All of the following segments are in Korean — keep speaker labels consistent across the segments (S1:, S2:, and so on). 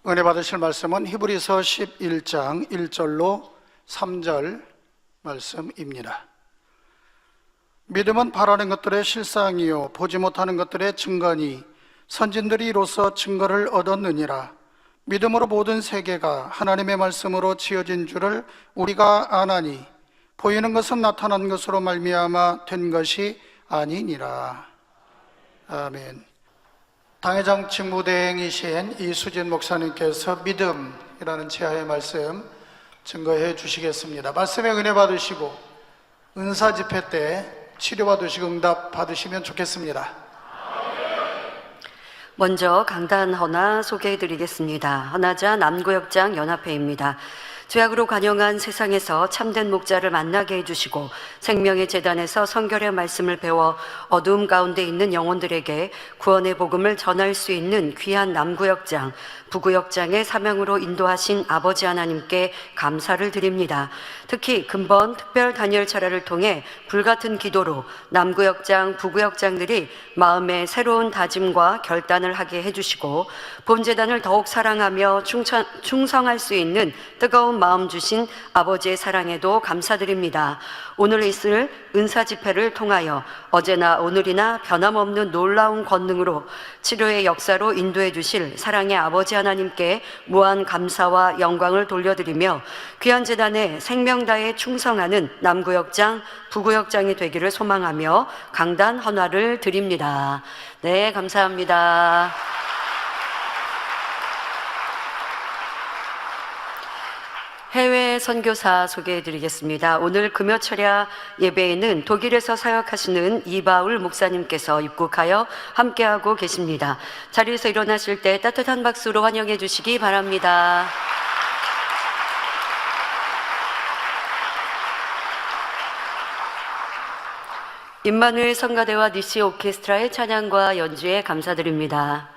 S1: 은혜 받으실 말씀은 히브리서 11장 1절로 3절 말씀입니다. 믿음은 바라는 것들의 실상이요 보지 못하는 것들의 증거니 선진들이 이로써 증거를 얻었느니라. 믿음으로 모든 세계가 하나님의 말씀으로 지어진 줄을 우리가 아나니 보이는 것은 나타난 것으로 말미암아 된 것이 아니니라. 아멘. 당회장 직무대행이신 이수진 목사님께서 믿음이라는 제하의 말씀 증거해 주시겠습니다. 말씀에 은혜 받으시고 은사 집회 때 치료받으시고 응답 받으시면 좋겠습니다.
S2: 먼저 강단 헌화 소개해 드리겠습니다. 헌화자 남구역장 연합회입니다. 죄악으로 관영한 세상에서 참된 목자를 만나게 해주시고 생명의 재단에서 성결의 말씀을 배워 어두움 가운데 있는 영혼들에게 구원의 복음을 전할 수 있는 귀한 남구역장, 부구역장의 사명으로 인도하신 아버지 하나님께 감사를 드립니다. 특히 금번 특별 단열 철야를 통해 불같은 기도로 남구역장, 부구역장들이 마음의 새로운 다짐과 결단을 하게 해주시고 본재단을 더욱 사랑하며 충성할 수 있는 뜨거운 마음 주신 아버지의 사랑에도 감사드립니다. 오늘 있을 은사 집회를 통하여 어제나 오늘이나 변함없는 놀라운 권능으로 치료의 역사로 인도해 주실 사랑의 아버지 하나님께 무한 감사와 영광을 돌려드리며 귀한 재단에 생명 다해 충성하는 남구역장, 부구역장이 되기를 소망하며 강단 헌화를 드립니다. 네, 감사합니다. 해외 선교사 소개해 드리겠습니다. 오늘 금요철야 예배에는 독일에서 사역하시는 이바울 목사님께서 입국하여 함께하고 계십니다. 자리에서 일어나실 때 따뜻한 박수로 환영해 주시기 바랍니다. 임마누엘 성가대와 니시 오케스트라의 찬양과 연주에 감사드립니다.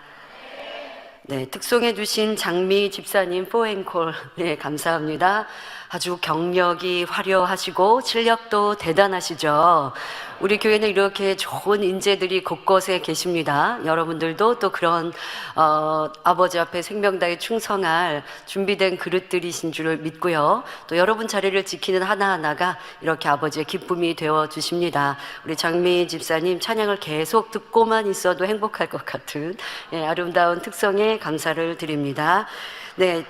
S2: 네, 특송해 주신 장미 집사님 포앵콜, 네, 감사합니다. 아주 경력이 화려하시고 실력도 대단하시죠. 우리 교회는 이렇게 좋은 인재들이 곳곳에 계십니다. 여러분들도 또 그런 아버지 앞에 생명다해 충성할 준비된 그릇들이신 줄 믿고요. 또 여러분 자리를 지키는 하나하나가 이렇게 아버지의 기쁨이 되어 주십니다. 우리 장미 집사님 찬양을 계속 듣고만 있어도 행복할 것 같은 아름다운 특성에 감사를 드립니다. 네.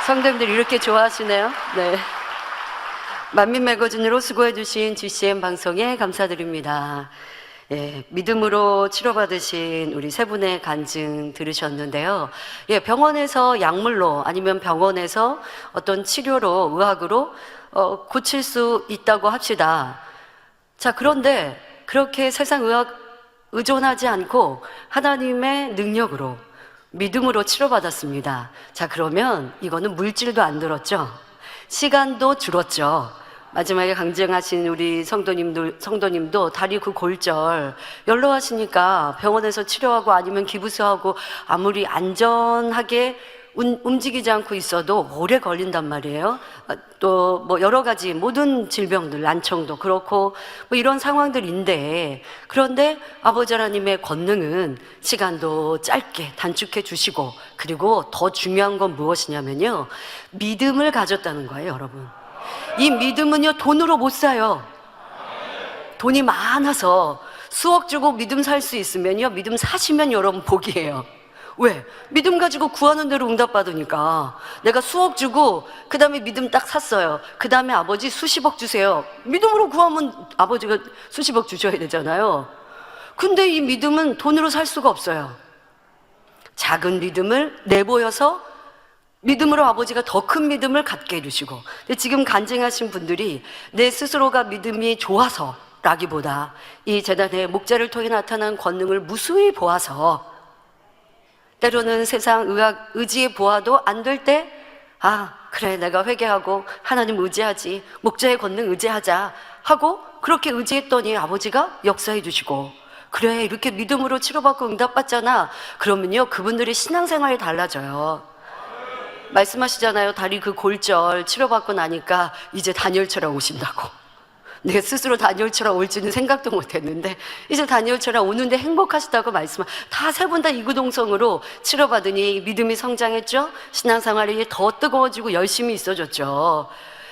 S2: 성도님들 이렇게 좋아하시네요. 네. 만민 매거진으로 수고해 주신 GCN 방송에 감사드립니다. 믿음으로 치료받으신 우리 세 분의 간증 들으셨는데요. 병원에서 약물로 아니면 병원에서 어떤 치료로 의학으로 고칠 수 있다고 합시다. 자, 그런데 그렇게 세상 의학 의존하지 않고 하나님의 능력으로 믿음으로 치료받았습니다. 자, 그러면 이거는 물질도 안 들었죠? 시간도 줄었죠? 마지막에 강증하신 우리 성도님도 다리 그 골절 연로하시니까 병원에서 치료하고 아니면 기부스하고 아무리 안전하게 움직이지 않고 있어도 오래 걸린단 말이에요. 또 뭐 여러 가지 모든 질병들, 난청도 그렇고 뭐 이런 상황들인데, 그런데 아버지 하나님의 권능은 시간도 짧게 단축해 주시고, 그리고 더 중요한 건 무엇이냐면요, 믿음을 가졌다는 거예요. 여러분, 이 믿음은요 돈으로 못 사요. 돈이 많아서 수억 주고 믿음 살 수 있으면요, 믿음 사시면 여러분 복이에요. 왜? 믿음 가지고 구하는 대로 응답받으니까. 내가 수억 주고 그 다음에 믿음 딱 샀어요. 그 다음에 아버지 수십억 주세요. 믿음으로 구하면 아버지가 수십억 주셔야 되잖아요. 근데 이 믿음은 돈으로 살 수가 없어요. 작은 믿음을 내보여서 믿음으로 아버지가 더 큰 믿음을 갖게 해주시고, 근데 지금 간증하신 분들이 내 스스로가 믿음이 좋아서 라기보다 이 재단의 목자를 통해 나타난 권능을 무수히 보아서, 때로는 세상 의학 의지에 보아도 안 될 때, 아 그래 내가 회개하고 하나님 의지하지, 목자의 권능 의지하자 하고 그렇게 의지했더니 아버지가 역사해 주시고, 그래 이렇게 믿음으로 치료받고 응답받잖아. 그러면요 그분들의 신앙생활이 달라져요. 말씀하시잖아요. 다리 그 골절 치료받고 나니까 이제 단열철야 오신다고. 내가 스스로 다니엘처럼 올지는 생각도 못했는데 이제 다니엘처럼 오는데 행복하시다고 다 세 분 다 이구동성으로 치료받으니 믿음이 성장했죠. 신앙생활이 더 뜨거워지고 열심히 있어졌죠.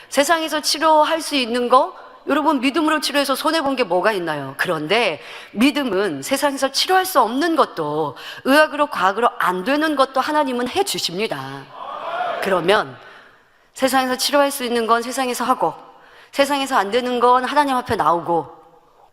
S2: 세상에서 치료할 수 있는 거 여러분 믿음으로 치료해서 손해본 게 뭐가 있나요? 그런데 믿음은 세상에서 치료할 수 없는 것도 의학으로 과학으로 안 되는 것도 하나님은 해 주십니다. 그러면 세상에서 치료할 수 있는 건 세상에서 하고 세상에서 안 되는 건 하나님 앞에 나오고,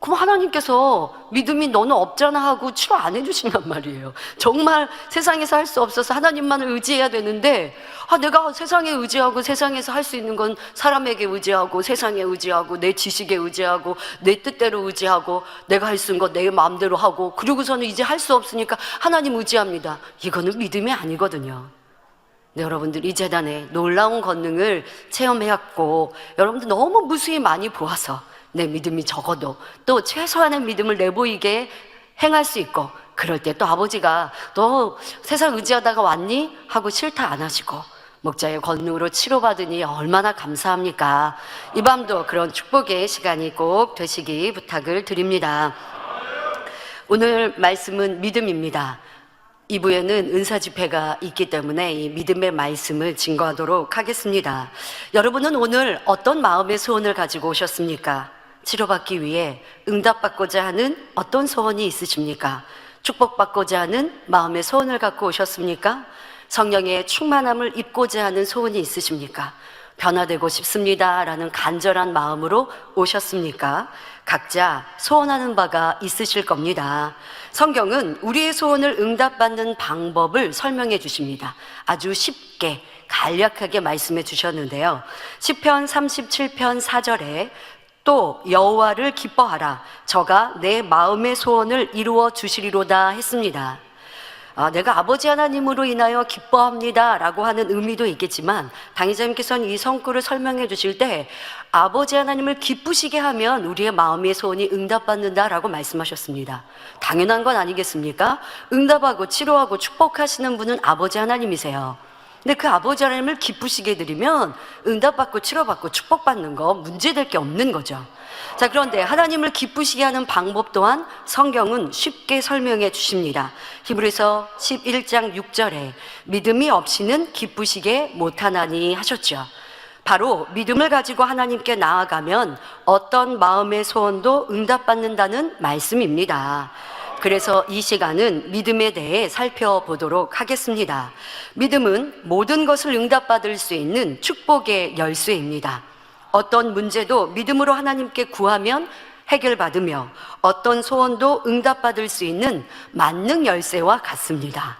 S2: 그럼 하나님께서 믿음이 너는 없잖아 하고 치료 안 해주신단 말이에요. 정말 세상에서 할 수 없어서 하나님만을 의지해야 되는데 내가 세상에 의지하고 세상에서 할 수 있는 건 사람에게 의지하고 세상에 의지하고 내 지식에 의지하고 내 뜻대로 의지하고 내가 할 수 있는 거 내 마음대로 하고 그러고서는 이제 할 수 없으니까 하나님 의지합니다. 이거는 믿음이 아니거든요. 네, 여러분들 이 재단의 놀라운 권능을 체험해왔고 여러분들 너무 무수히 많이 보아서 내 믿음이 적어도 또 최소한의 믿음을 내보이게 행할 수 있고, 그럴 때 또 아버지가 너 세상 의지하다가 왔니? 하고 싫다 안 하시고 목자의 권능으로 치료받으니 얼마나 감사합니까? 이 밤도 그런 축복의 시간이 꼭 되시기 부탁을 드립니다. 오늘 말씀은 믿음입니다. 2부에는 은사 집회가 있기 때문에 이 믿음의 말씀을 증거하도록 하겠습니다. 여러분은 오늘 어떤 마음의 소원을 가지고 오셨습니까? 치료받기 위해 응답받고자 하는 어떤 소원이 있으십니까? 축복받고자 하는 마음의 소원을 갖고 오셨습니까? 성령의 충만함을 입고자 하는 소원이 있으십니까? 변화되고 싶습니다 라는 간절한 마음으로 오셨습니까? 각자 소원하는 바가 있으실 겁니다. 성경은 우리의 소원을 응답받는 방법을 설명해 주십니다. 아주 쉽게 간략하게 말씀해 주셨는데요. 시편 37편 4절에 또 여호와를 기뻐하라, 저가 내 마음의 소원을 이루어 주시리로다 했습니다. 내가 아버지 하나님으로 인하여 기뻐합니다 라고 하는 의미도 있겠지만 당의자님께서는 이 성구를 설명해 주실 때 아버지 하나님을 기쁘시게 하면 우리의 마음의 소원이 응답받는다 라고 말씀하셨습니다. 당연한 건 아니겠습니까? 응답하고 치료하고 축복하시는 분은 아버지 하나님이세요. 근데 그 아버지 하나님을 기쁘시게 해드리면 응답받고 치료받고 축복받는 거 문제될 게 없는 거죠. 자, 그런데 하나님을 기쁘시게 하는 방법 또한 성경은 쉽게 설명해 주십니다. 히브리서 11장 6절에 믿음이 없이는 기쁘시게 못하나니 하셨죠. 바로 믿음을 가지고 하나님께 나아가면 어떤 마음의 소원도 응답받는다는 말씀입니다. 그래서 이 시간은 믿음에 대해 살펴보도록 하겠습니다. 믿음은 모든 것을 응답받을 수 있는 축복의 열쇠입니다. 어떤 문제도 믿음으로 하나님께 구하면 해결받으며 어떤 소원도 응답받을 수 있는 만능 열쇠와 같습니다.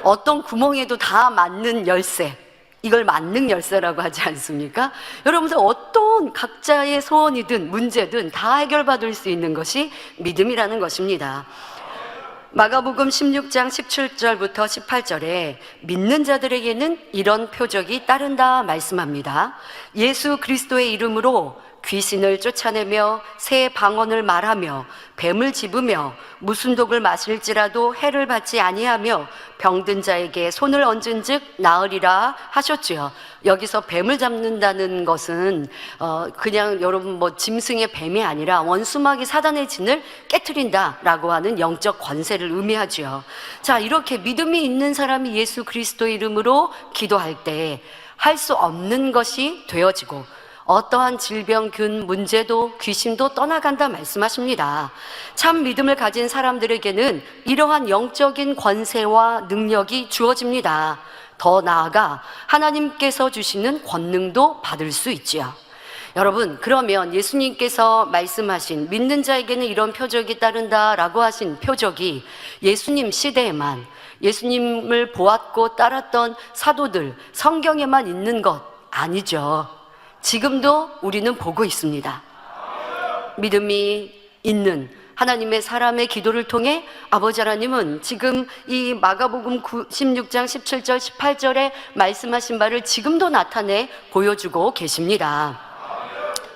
S2: 어떤 구멍에도 다 맞는 열쇠, 이걸 만능 열쇠라고 하지 않습니까? 여러분들 어떤 각자의 소원이든 문제든 다 해결받을 수 있는 것이 믿음이라는 것입니다. 마가복음 16장 17절부터 18절에 믿는 자들에게는 이런 표적이 따른다 말씀합니다. 예수 그리스도의 이름으로 귀신을 쫓아내며 새 방언을 말하며 뱀을 집으며 무슨 독을 마실지라도 해를 받지 아니하며 병든 자에게 손을 얹은즉 나으리라 하셨지요. 여기서 뱀을 잡는다는 것은 그냥 여러분 짐승의 뱀이 아니라 원수마귀 사단의 진을 깨트린다라고 하는 영적 권세를 의미하지요. 자, 이렇게 믿음이 있는 사람이 예수 그리스도의 이름으로 기도할 때 할 수 없는 것이 되어지고 어떠한 질병, 균, 문제도 귀신도 떠나간다 말씀하십니다. 참 믿음을 가진 사람들에게는 이러한 영적인 권세와 능력이 주어집니다. 더 나아가 하나님께서 주시는 권능도 받을 수 있지요. 여러분, 그러면 예수님께서 말씀하신 믿는 자에게는 이런 표적이 따른다라고 하신 표적이 예수님 시대에만, 예수님을 보았고 따랐던 사도들, 성경에만 있는 것 아니죠. 지금도 우리는 보고 있습니다. 믿음이 있는 하나님의 사람의 기도를 통해 아버지 하나님은 지금 이 마가복음 16장 17절 18절에 말씀하신 바를 지금도 나타내 보여주고 계십니다.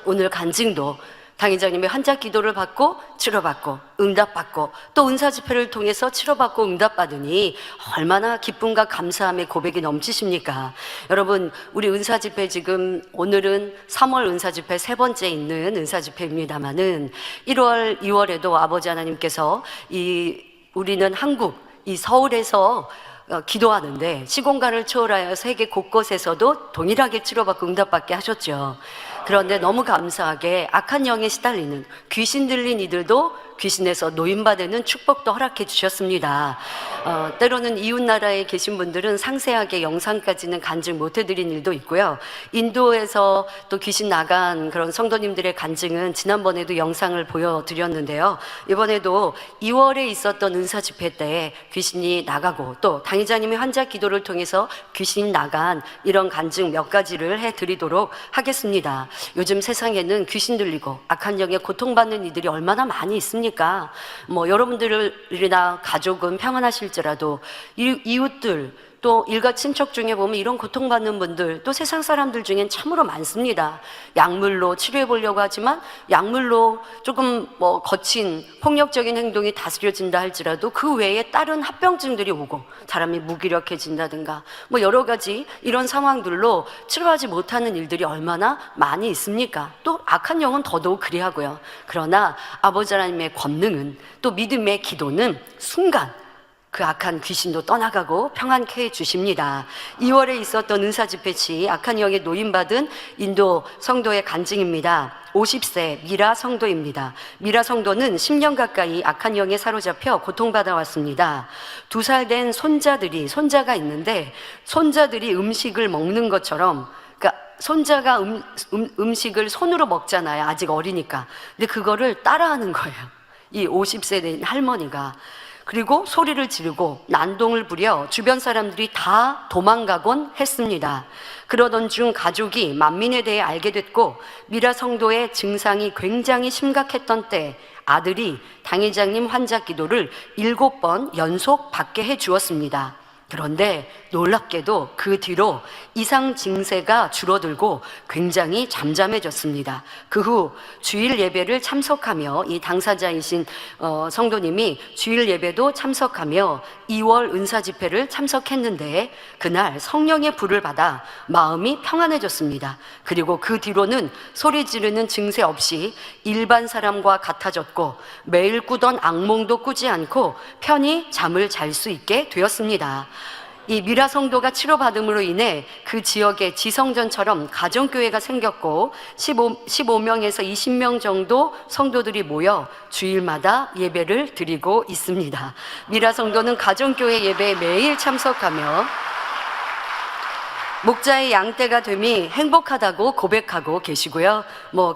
S2: 오늘 간증도 당회장님의 환자 기도를 받고 치료받고 응답받고 또 은사 집회를 통해서 치료받고 응답받으니 얼마나 기쁨과 감사함의 고백이 넘치십니까? 여러분, 우리 은사 집회 지금 오늘은 3월 은사 집회 세 번째 있는 은사 집회입니다만은 1월, 2월에도 아버지 하나님께서 우리는 한국 이 서울에서 기도하는데 시공간을 초월하여 세계 곳곳에서도 동일하게 치료받고 응답받게 하셨죠. 그런데 너무 감사하게 악한 영에 시달리는 귀신 들린 이들도 귀신에서 노인받는 축복도 허락해 주셨습니다. 때로는 이웃 나라에 계신 분들은 상세하게 영상까지는 간증 못 해드린 일도 있고요. 인도에서 또 귀신 나간 그런 성도님들의 간증은 지난번에도 영상을 보여드렸는데요. 이번에도 2월에 있었던 은사 집회 때 귀신이 나가고 또 당회장님의 환자 기도를 통해서 귀신이 나간 이런 간증 몇 가지를 해드리도록 하겠습니다. 요즘 세상에는 귀신 들리고 악한 영에 고통받는 이들이 얼마나 많이 있습니까? 여러분들이나 가족은 평안하실지라도 이웃들 또 일가 친척 중에 보면 이런 고통받는 분들 또 세상 사람들 중엔 참으로 많습니다. 약물로 치료해 보려고 하지만 약물로 조금 거친 폭력적인 행동이 다스려진다 할지라도 그 외에 다른 합병증들이 오고 사람이 무기력해진다든가 여러 가지 이런 상황들로 치료하지 못하는 일들이 얼마나 많이 있습니까? 또 악한 영은 더더욱 그리하고요. 그러나 아버지 하나님의 권능은 또 믿음의 기도는 순간 그 악한 귀신도 떠나가고 평안케 해주십니다. 2월에 있었던 은사 집회시 악한 영에 노인받은 인도 성도의 간증입니다. 50세 미라 성도입니다. 미라 성도는 10년 가까이 악한 영에 사로잡혀 고통받아 왔습니다. 2살 된 손자가 있는데 손자들이 음식을 먹는 것처럼 손자가 음식을 손으로 먹잖아요. 아직 어리니까. 근데 그거를 따라하는 거예요. 이 50세 된 할머니가. 그리고 소리를 지르고 난동을 부려 주변 사람들이 다 도망가곤 했습니다. 그러던 중 가족이 만민에 대해 알게 됐고 미라 성도의 증상이 굉장히 심각했던 때 아들이 당회장님 환자 기도를 7번 연속 받게 해주었습니다. 그런데 놀랍게도 그 뒤로 이상 증세가 줄어들고 굉장히 잠잠해졌습니다. 그 후 주일 예배를 참석하며 이 당사자이신 성도님이 주일 예배도 참석하며 2월 은사 집회를 참석했는데 그날 성령의 불을 받아 마음이 평안해졌습니다. 그리고 그 뒤로는 소리 지르는 증세 없이 일반 사람과 같아졌고 매일 꾸던 악몽도 꾸지 않고 편히 잠을 잘 수 있게 되었습니다. 이 미라 성도가 치료받음으로 인해 그 지역에 지성전처럼 가정교회가 생겼고 15명에서 20명 정도 성도들이 모여 주일마다 예배를 드리고 있습니다. 미라 성도는 가정교회 예배에 매일 참석하며 목자의 양떼가 됨이 행복하다고 고백하고 계시고요.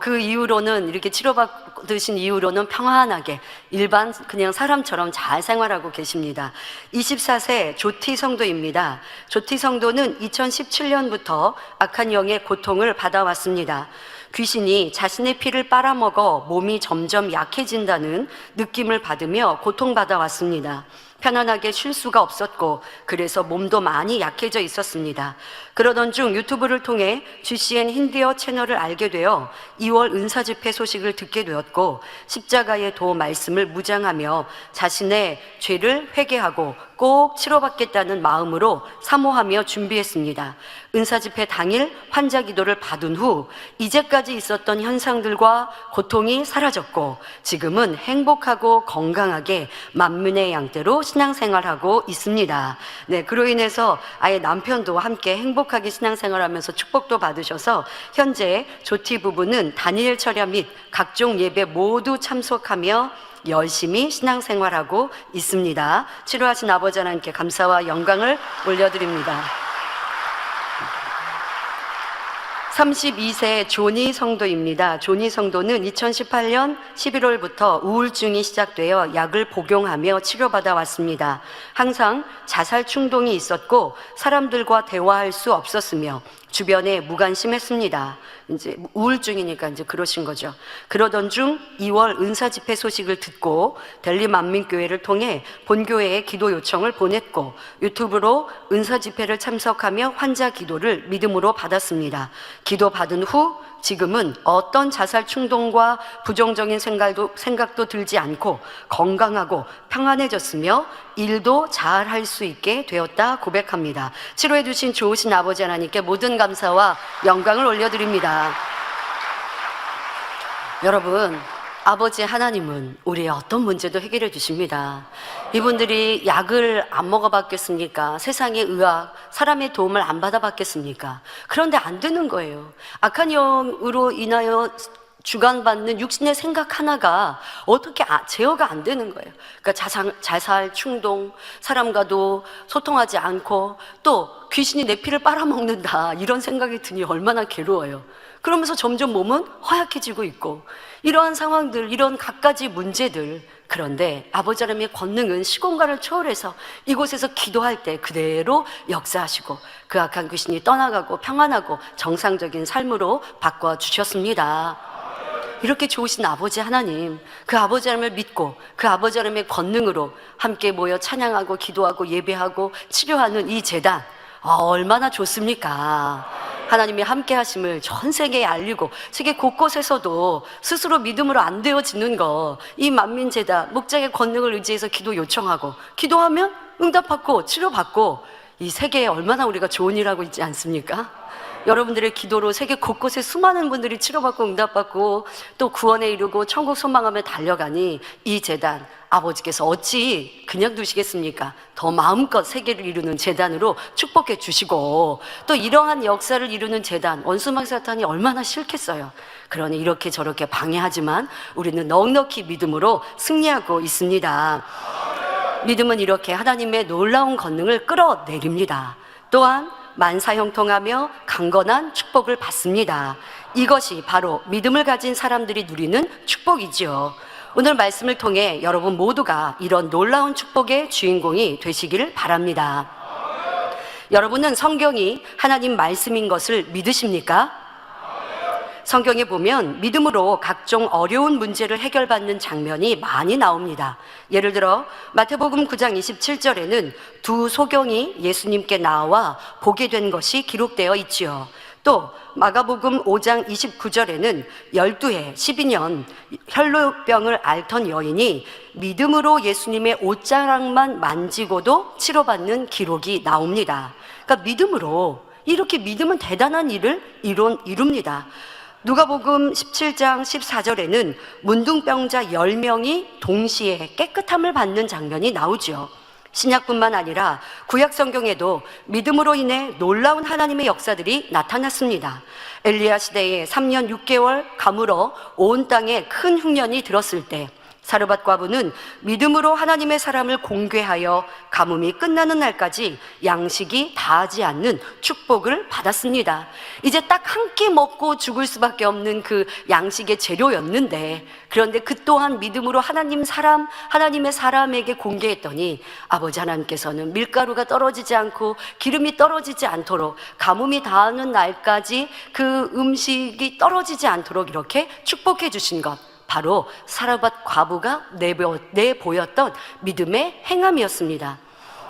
S2: 그 이후로는 이렇게 치료받으신 이후로는 평안하게 일반 그냥 사람처럼 잘 생활하고 계십니다. 24세 조티 성도입니다. 조티 성도는 2017년부터 악한 영의 고통을 받아왔습니다. 귀신이 자신의 피를 빨아먹어 몸이 점점 약해진다는 느낌을 받으며 고통받아 왔습니다. 편안하게 쉴 수가 없었고 그래서 몸도 많이 약해져 있었습니다. 그러던 중 유튜브를 통해 GCN 힌디어 채널을 알게 되어 2월 은사 집회 소식을 듣게 되었고 십자가의 도 말씀을 묵상하며 자신의 죄를 회개하고 꼭 치료받겠다는 마음으로 사모하며 준비했습니다. 은사 집회 당일 환자 기도를 받은 후 이제까지 있었던 현상들과 고통이 사라졌고 지금은 행복하고 건강하게 만민의 양떼로 신앙생활하고 있습니다. 네, 그로 인해서 아예 남편도 함께 행복하게 신앙생활하면서 축복도 받으셔서 현재 조티 부부는 단일 철야 및 각종 예배 모두 참석하며 열심히 신앙생활하고 있습니다. 치료하신 아버지 하나님께 감사와 영광을 올려드립니다. 32세 조니 성도입니다. 조니 성도는 2018년 11월부터 우울증이 시작되어 약을 복용하며 치료받아 왔습니다. 항상 자살 충동이 있었고 사람들과 대화할 수 없었으며 주변에 무관심했습니다. 이제 우울증이니까 이제 그러신 거죠. 그러던 중 2월 은사 집회 소식을 듣고 델리 만민교회를 통해 본교회에 기도 요청을 보냈고 유튜브로 은사 집회를 참석하며 환자 기도를 믿음으로 받았습니다. 기도 받은 후 지금은 어떤 자살 충동과 부정적인 생각도 들지 않고 건강하고 평안해졌으며 일도 잘 할 수 있게 되었다 고백합니다. 치료해 주신 좋으신 아버지 하나님께 모든 감사와 영광을 올려드립니다. 여러분, 아버지 하나님은 우리의 어떤 문제도 해결해 주십니다. 이분들이 약을 안 먹어봤겠습니까? 세상의 의학, 사람의 도움을 안 받아봤겠습니까? 그런데 안 되는 거예요. 악한 영으로 인하여 주관받는 육신의 생각 하나가 어떻게 제어가 안 되는 거예요. 그러니까 자살 충동, 사람과도 소통하지 않고 또 귀신이 내 피를 빨아먹는다, 이런 생각이 드니 얼마나 괴로워요. 그러면서 점점 몸은 허약해지고 있고, 이러한 상황들, 이런 갖가지 문제들. 그런데 아버지 하나님의 권능은 시공간을 초월해서 이곳에서 기도할 때 그대로 역사하시고 그 악한 귀신이 떠나가고 평안하고 정상적인 삶으로 바꿔주셨습니다. 이렇게 좋으신 아버지 하나님, 그 아버지 하나님을 믿고 그 아버지 하나님의 권능으로 함께 모여 찬양하고 기도하고 예배하고 치료하는 이 제단, 얼마나 좋습니까? 하나님이 함께 하심을 전 세계에 알리고 세계 곳곳에서도 스스로 믿음으로 안 되어지는 거, 이 만민제단 목장의 권능을 의지해서 기도 요청하고 기도하면 응답받고 치료받고, 이 세계에 얼마나 우리가 좋은 일 하고 있지 않습니까? 여러분들의 기도로 세계 곳곳에 수많은 분들이 치료받고 응답받고 또 구원에 이르고 천국 소망하며 달려가니, 이 제단 아버지께서 어찌 그냥 두시겠습니까? 더 마음껏 세계를 이루는 제단으로 축복해 주시고, 또 이러한 역사를 이루는 제단, 원수마귀 사탄이 얼마나 싫겠어요. 그러니 이렇게 저렇게 방해하지만 우리는 넉넉히 믿음으로 승리하고 있습니다. 믿음은 이렇게 하나님의 놀라운 권능을 끌어내립니다. 또한 만사형통하며 강건한 축복을 받습니다. 이것이 바로 믿음을 가진 사람들이 누리는 축복이지요. 오늘 말씀을 통해 여러분 모두가 이런 놀라운 축복의 주인공이 되시기를 바랍니다. 여러분은 성경이 하나님 말씀인 것을 믿으십니까? 성경에 보면 믿음으로 각종 어려운 문제를 해결받는 장면이 많이 나옵니다. 예를 들어 마태복음 9장 27절에는 두 소경이 예수님께 나와 보게 된 것이 기록되어 있지요. 또 마가복음 5장 29절에는 12해 12년 혈루병을 앓던 여인이 믿음으로 예수님의 옷자락만 만지고도 치료받는 기록이 나옵니다. 그러니까 믿음으로, 이렇게 믿음은 대단한 일을 이룹니다. 누가복음 17장 14절에는 문둥병자 10명이 동시에 깨끗함을 받는 장면이 나오죠. 신약뿐만 아니라 구약 성경에도 믿음으로 인해 놀라운 하나님의 역사들이 나타났습니다. 엘리야 시대에 3년 6개월 가물어 온 땅에 큰 흉년이 들었을 때 사르밧 과부는 믿음으로 하나님의 사람을 공궤하여 가뭄이 끝나는 날까지 양식이 다하지 않는 축복을 받았습니다. 이제 딱 한 끼 먹고 죽을 수밖에 없는 그 양식의 재료였는데, 그런데 그 또한 믿음으로 하나님의 사람에게 공개했더니 아버지 하나님께서는 밀가루가 떨어지지 않고 기름이 떨어지지 않도록, 가뭄이 다하는 날까지 그 음식이 떨어지지 않도록 이렇게 축복해 주신 것, 바로 사르밧 과부가 내보였던 믿음의 행함이었습니다.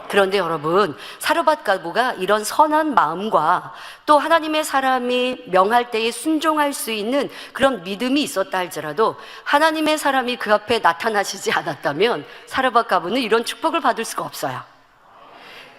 S2: 그런데 여러분, 사르밧 과부가 이런 선한 마음과 또 하나님의 사람이 명할 때에 순종할 수 있는 그런 믿음이 있었다 할지라도 하나님의 사람이 그 앞에 나타나시지 않았다면 사르밧 과부는 이런 축복을 받을 수가 없어요.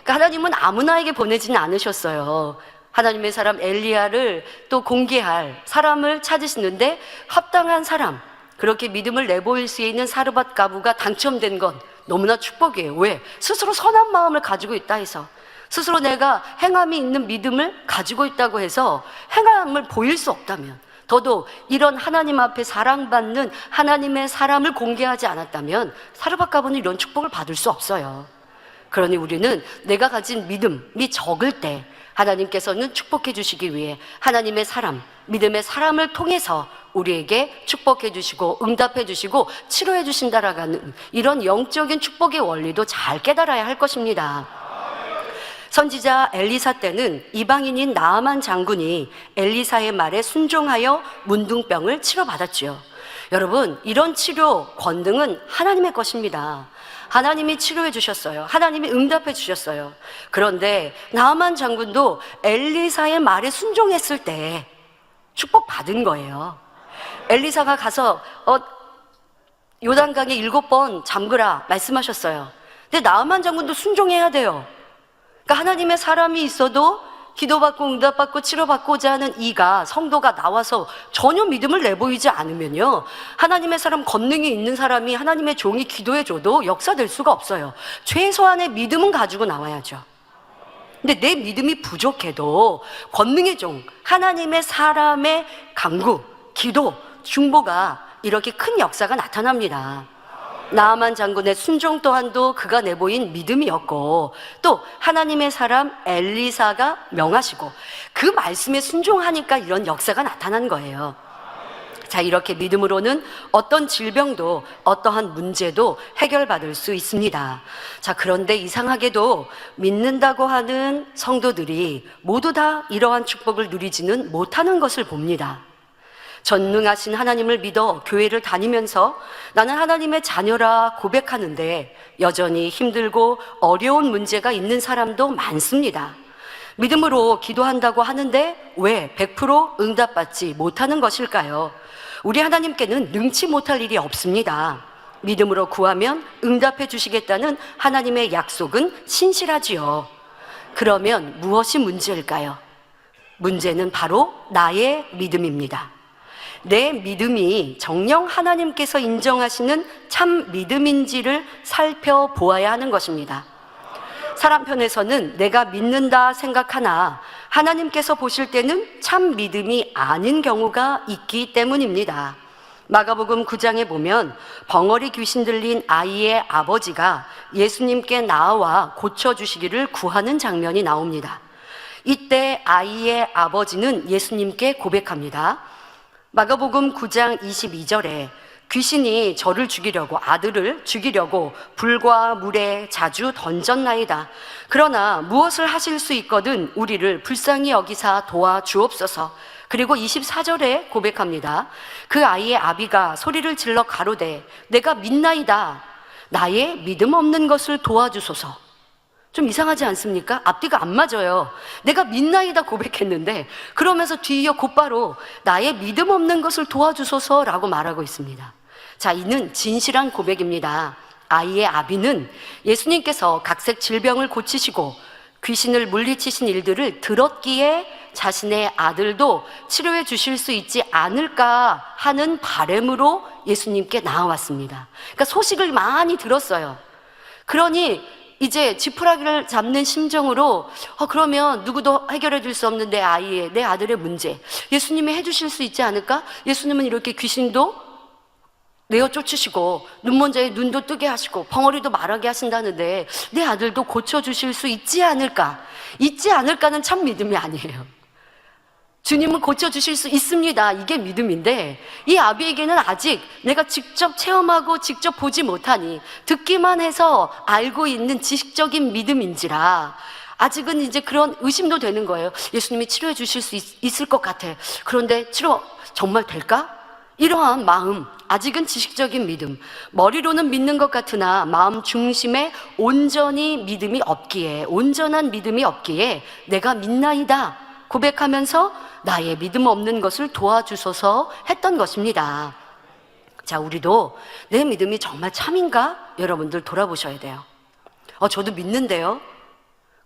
S2: 그러니까 하나님은 아무나에게 보내지는 않으셨어요. 하나님의 사람 엘리야를 또 공개할 사람을 찾으시는데 합당한 사람, 그렇게 믿음을 내보일 수 있는 사르밧 과부가 당첨된 건 너무나 축복이에요. 왜? 스스로 선한 마음을 가지고 있다 해서, 스스로 내가 행함이 있는 믿음을 가지고 있다고 해서 행함을 보일 수 없다면, 더도 이런 하나님 앞에 사랑받는 하나님의 사람을 공개하지 않았다면 사르밧 과부는 이런 축복을 받을 수 없어요. 그러니 우리는 내가 가진 믿음이 적을 때 하나님께서는 축복해 주시기 위해 하나님의 사람, 믿음의 사람을 통해서 우리에게 축복해 주시고 응답해 주시고 치료해 주신다라는 이런 영적인 축복의 원리도 잘 깨달아야 할 것입니다. 선지자 엘리사 때는 이방인인 나아만 장군이 엘리사의 말에 순종하여 문둥병을 치료받았죠. 여러분, 이런 치료 권능은 하나님의 것입니다. 하나님이 치료해 주셨어요. 하나님이 응답해 주셨어요. 그런데 나아만 장군도 엘리사의 말에 순종했을 때 축복 받은 거예요. 엘리사가 가서 요단강에 7번 잠그라 말씀하셨어요. 근데 나아만 장군도 순종해야 돼요. 그러니까 하나님의 사람이 있어도 기도받고 응답받고 치료받고자 하는 이가, 성도가 나와서 전혀 믿음을 내보이지 않으면요, 하나님의 사람, 권능이 있는 사람이, 하나님의 종이 기도해줘도 역사될 수가 없어요. 최소한의 믿음은 가지고 나와야죠. 근데 내 믿음이 부족해도 권능의 종, 하나님의 사람의 간구, 기도, 중보가 이렇게 큰 역사가 나타납니다. 나아만 장군의 순종 또한도 그가 내보인 믿음이었고, 또 하나님의 사람 엘리사가 명하시고 그 말씀에 순종하니까 이런 역사가 나타난 거예요. 자, 이렇게 믿음으로는 어떤 질병도 어떠한 문제도 해결받을 수 있습니다. 자, 그런데 이상하게도 믿는다고 하는 성도들이 모두 다 이러한 축복을 누리지는 못하는 것을 봅니다. 전능하신 하나님을 믿어 교회를 다니면서 나는 하나님의 자녀라 고백하는데 여전히 힘들고 어려운 문제가 있는 사람도 많습니다. 믿음으로 기도한다고 하는데 왜 100% 응답받지 못하는 것일까요? 우리 하나님께는 능치 못할 일이 없습니다. 믿음으로 구하면 응답해 주시겠다는 하나님의 약속은 신실하지요. 그러면 무엇이 문제일까요? 문제는 바로 나의 믿음입니다. 내 믿음이 정녕 하나님께서 인정하시는 참 믿음인지를 살펴보아야 하는 것입니다. 사람 편에서는 내가 믿는다 생각하나 하나님께서 보실 때는 참 믿음이 아닌 경우가 있기 때문입니다. 마가복음 9장에 보면 벙어리 귀신 들린 아이의 아버지가 예수님께 나와 고쳐주시기를 구하는 장면이 나옵니다. 이때 아이의 아버지는 예수님께 고백합니다. 마가복음 9장 22절에 귀신이 저를 죽이려고, 아들을 죽이려고 불과 물에 자주 던졌나이다. 그러나 무엇을 하실 수 있거든 우리를 불쌍히 여기사 도와주옵소서. 그리고 24절에 고백합니다. 그 아이의 아비가 소리를 질러 가로되 내가 믿나이다. 나의 믿음 없는 것을 도와주소서. 좀 이상하지 않습니까? 앞뒤가 안 맞아요. 내가 믿나이다 고백했는데 그러면서 뒤이어 곧바로 나의 믿음 없는 것을 도와주소서라고 말하고 있습니다. 자, 이는 진실한 고백입니다. 아이의 아비는 예수님께서 각색 질병을 고치시고 귀신을 물리치신 일들을 들었기에 자신의 아들도 치료해 주실 수 있지 않을까 하는 바람으로 예수님께 나아왔습니다. 그러니까 소식을 많이 들었어요. 그러니 이제 지푸라기를 잡는 심정으로 그러면 누구도 해결해 줄 수 없는 내 아들의 문제 예수님이 해주실 수 있지 않을까? 예수님은 이렇게 귀신도 내어 쫓으시고 눈먼 자의 눈도 뜨게 하시고 벙어리도 말하게 하신다는데 내 아들도 고쳐주실 수 있지 않을까? 있지 않을까는 참 믿음이 아니에요. 주님은 고쳐주실 수 있습니다. 이게 믿음인데 이 아비에게는 아직 내가 직접 체험하고 직접 보지 못하니 듣기만 해서 알고 있는 지식적인 믿음인지라 아직은 이제 그런 의심도 되는 거예요. 예수님이 치료해 주실 수 있을 것 같아. 그런데 치료 정말 될까? 이러한 마음, 아직은 지식적인 믿음, 머리로는 믿는 것 같으나 마음 중심에 온전한 믿음이 없기에 내가 믿나이다 고백하면서 나의 믿음 없는 것을 도와주소서 했던 것입니다. 자, 우리도 내 믿음이 정말 참인가? 여러분들 돌아보셔야 돼요. 저도 믿는데요.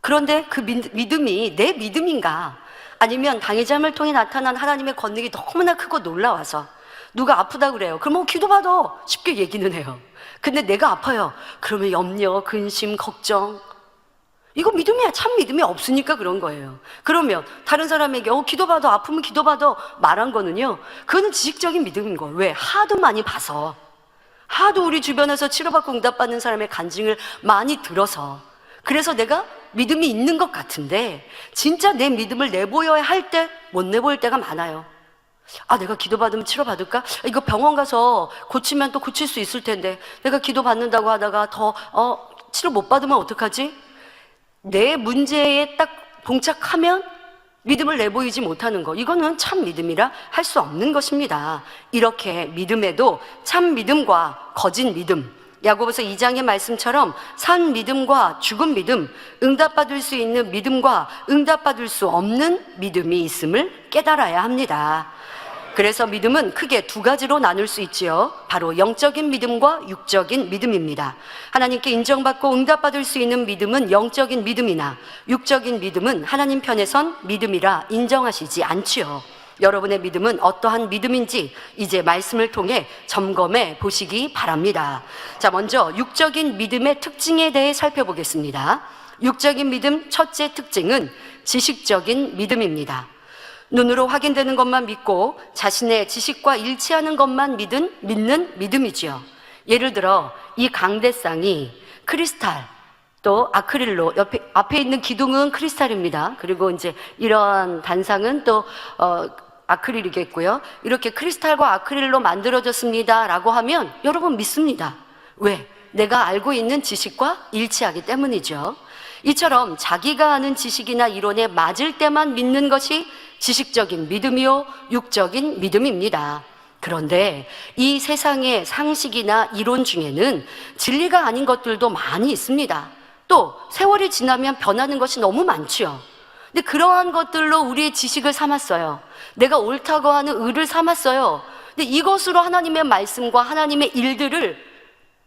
S2: 그런데 그 믿음이 내 믿음인가? 아니면 당의자를 통해 나타난 하나님의 권능이 너무나 크고 놀라워서 누가 아프다 그래요. 그럼 기도받아. 쉽게 얘기는 해요. 근데 내가 아파요. 그러면 염려, 근심, 걱정. 이거 믿음이야. 참 믿음이 없으니까 그런 거예요. 그러면 다른 사람에게 기도받아, 아프면 기도받아 말한 거는요, 그거는 지식적인 믿음인 거예요. 왜? 하도 많이 봐서, 하도 우리 주변에서 치료받고 응답받는 사람의 간증을 많이 들어서, 그래서 내가 믿음이 있는 것 같은데 진짜 내 믿음을 내보여야 할 때 못 내보일 때가 많아요. 내가 기도받으면 치료받을까? 이거 병원 가서 고치면 또 고칠 수 있을 텐데 내가 기도받는다고 하다가 더 치료 못 받으면 어떡하지? 내 문제에 딱 봉착하면 믿음을 내보이지 못하는 거, 이거는 참 믿음이라 할 수 없는 것입니다. 이렇게 믿음에도 참 믿음과 거짓 믿음, 야고보서 2장의 말씀처럼 산 믿음과 죽은 믿음, 응답받을 수 있는 믿음과 응답받을 수 없는 믿음이 있음을 깨달아야 합니다. 그래서 믿음은 크게 두 가지로 나눌 수 있지요. 바로 영적인 믿음과 육적인 믿음입니다. 하나님께 인정받고 응답받을 수 있는 믿음은 영적인 믿음이나 육적인 믿음은 하나님 편에 선 믿음이라 인정하시지 않지요. 여러분의 믿음은 어떠한 믿음인지 이제 말씀을 통해 점검해 보시기 바랍니다. 자, 먼저 육적인 믿음의 특징에 대해 살펴보겠습니다. 육적인 믿음 첫째 특징은 지식적인 믿음입니다. 눈으로 확인되는 것만 믿고 자신의 지식과 일치하는 것만 믿는 믿음이지요. 예를 들어 이 강대상이 크리스탈 또 아크릴로 앞에 있는 기둥은 크리스탈입니다. 그리고 이제 이런 단상은 또 아크릴이겠고요. 이렇게 크리스탈과 아크릴로 만들어졌습니다 라고 하면 여러분 믿습니다. 왜? 내가 알고 있는 지식과 일치하기 때문이죠. 이처럼 자기가 아는 지식이나 이론에 맞을 때만 믿는 것이 지식적인 믿음이요 육적인 믿음입니다. 그런데 이 세상의 상식이나 이론 중에는 진리가 아닌 것들도 많이 있습니다. 또 세월이 지나면 변하는 것이 너무 많지요. 근데 그러한 것들로 우리의 지식을 삼았어요. 내가 옳다고 하는 의를 삼았어요. 근데 이것으로 하나님의 말씀과 하나님의 일들을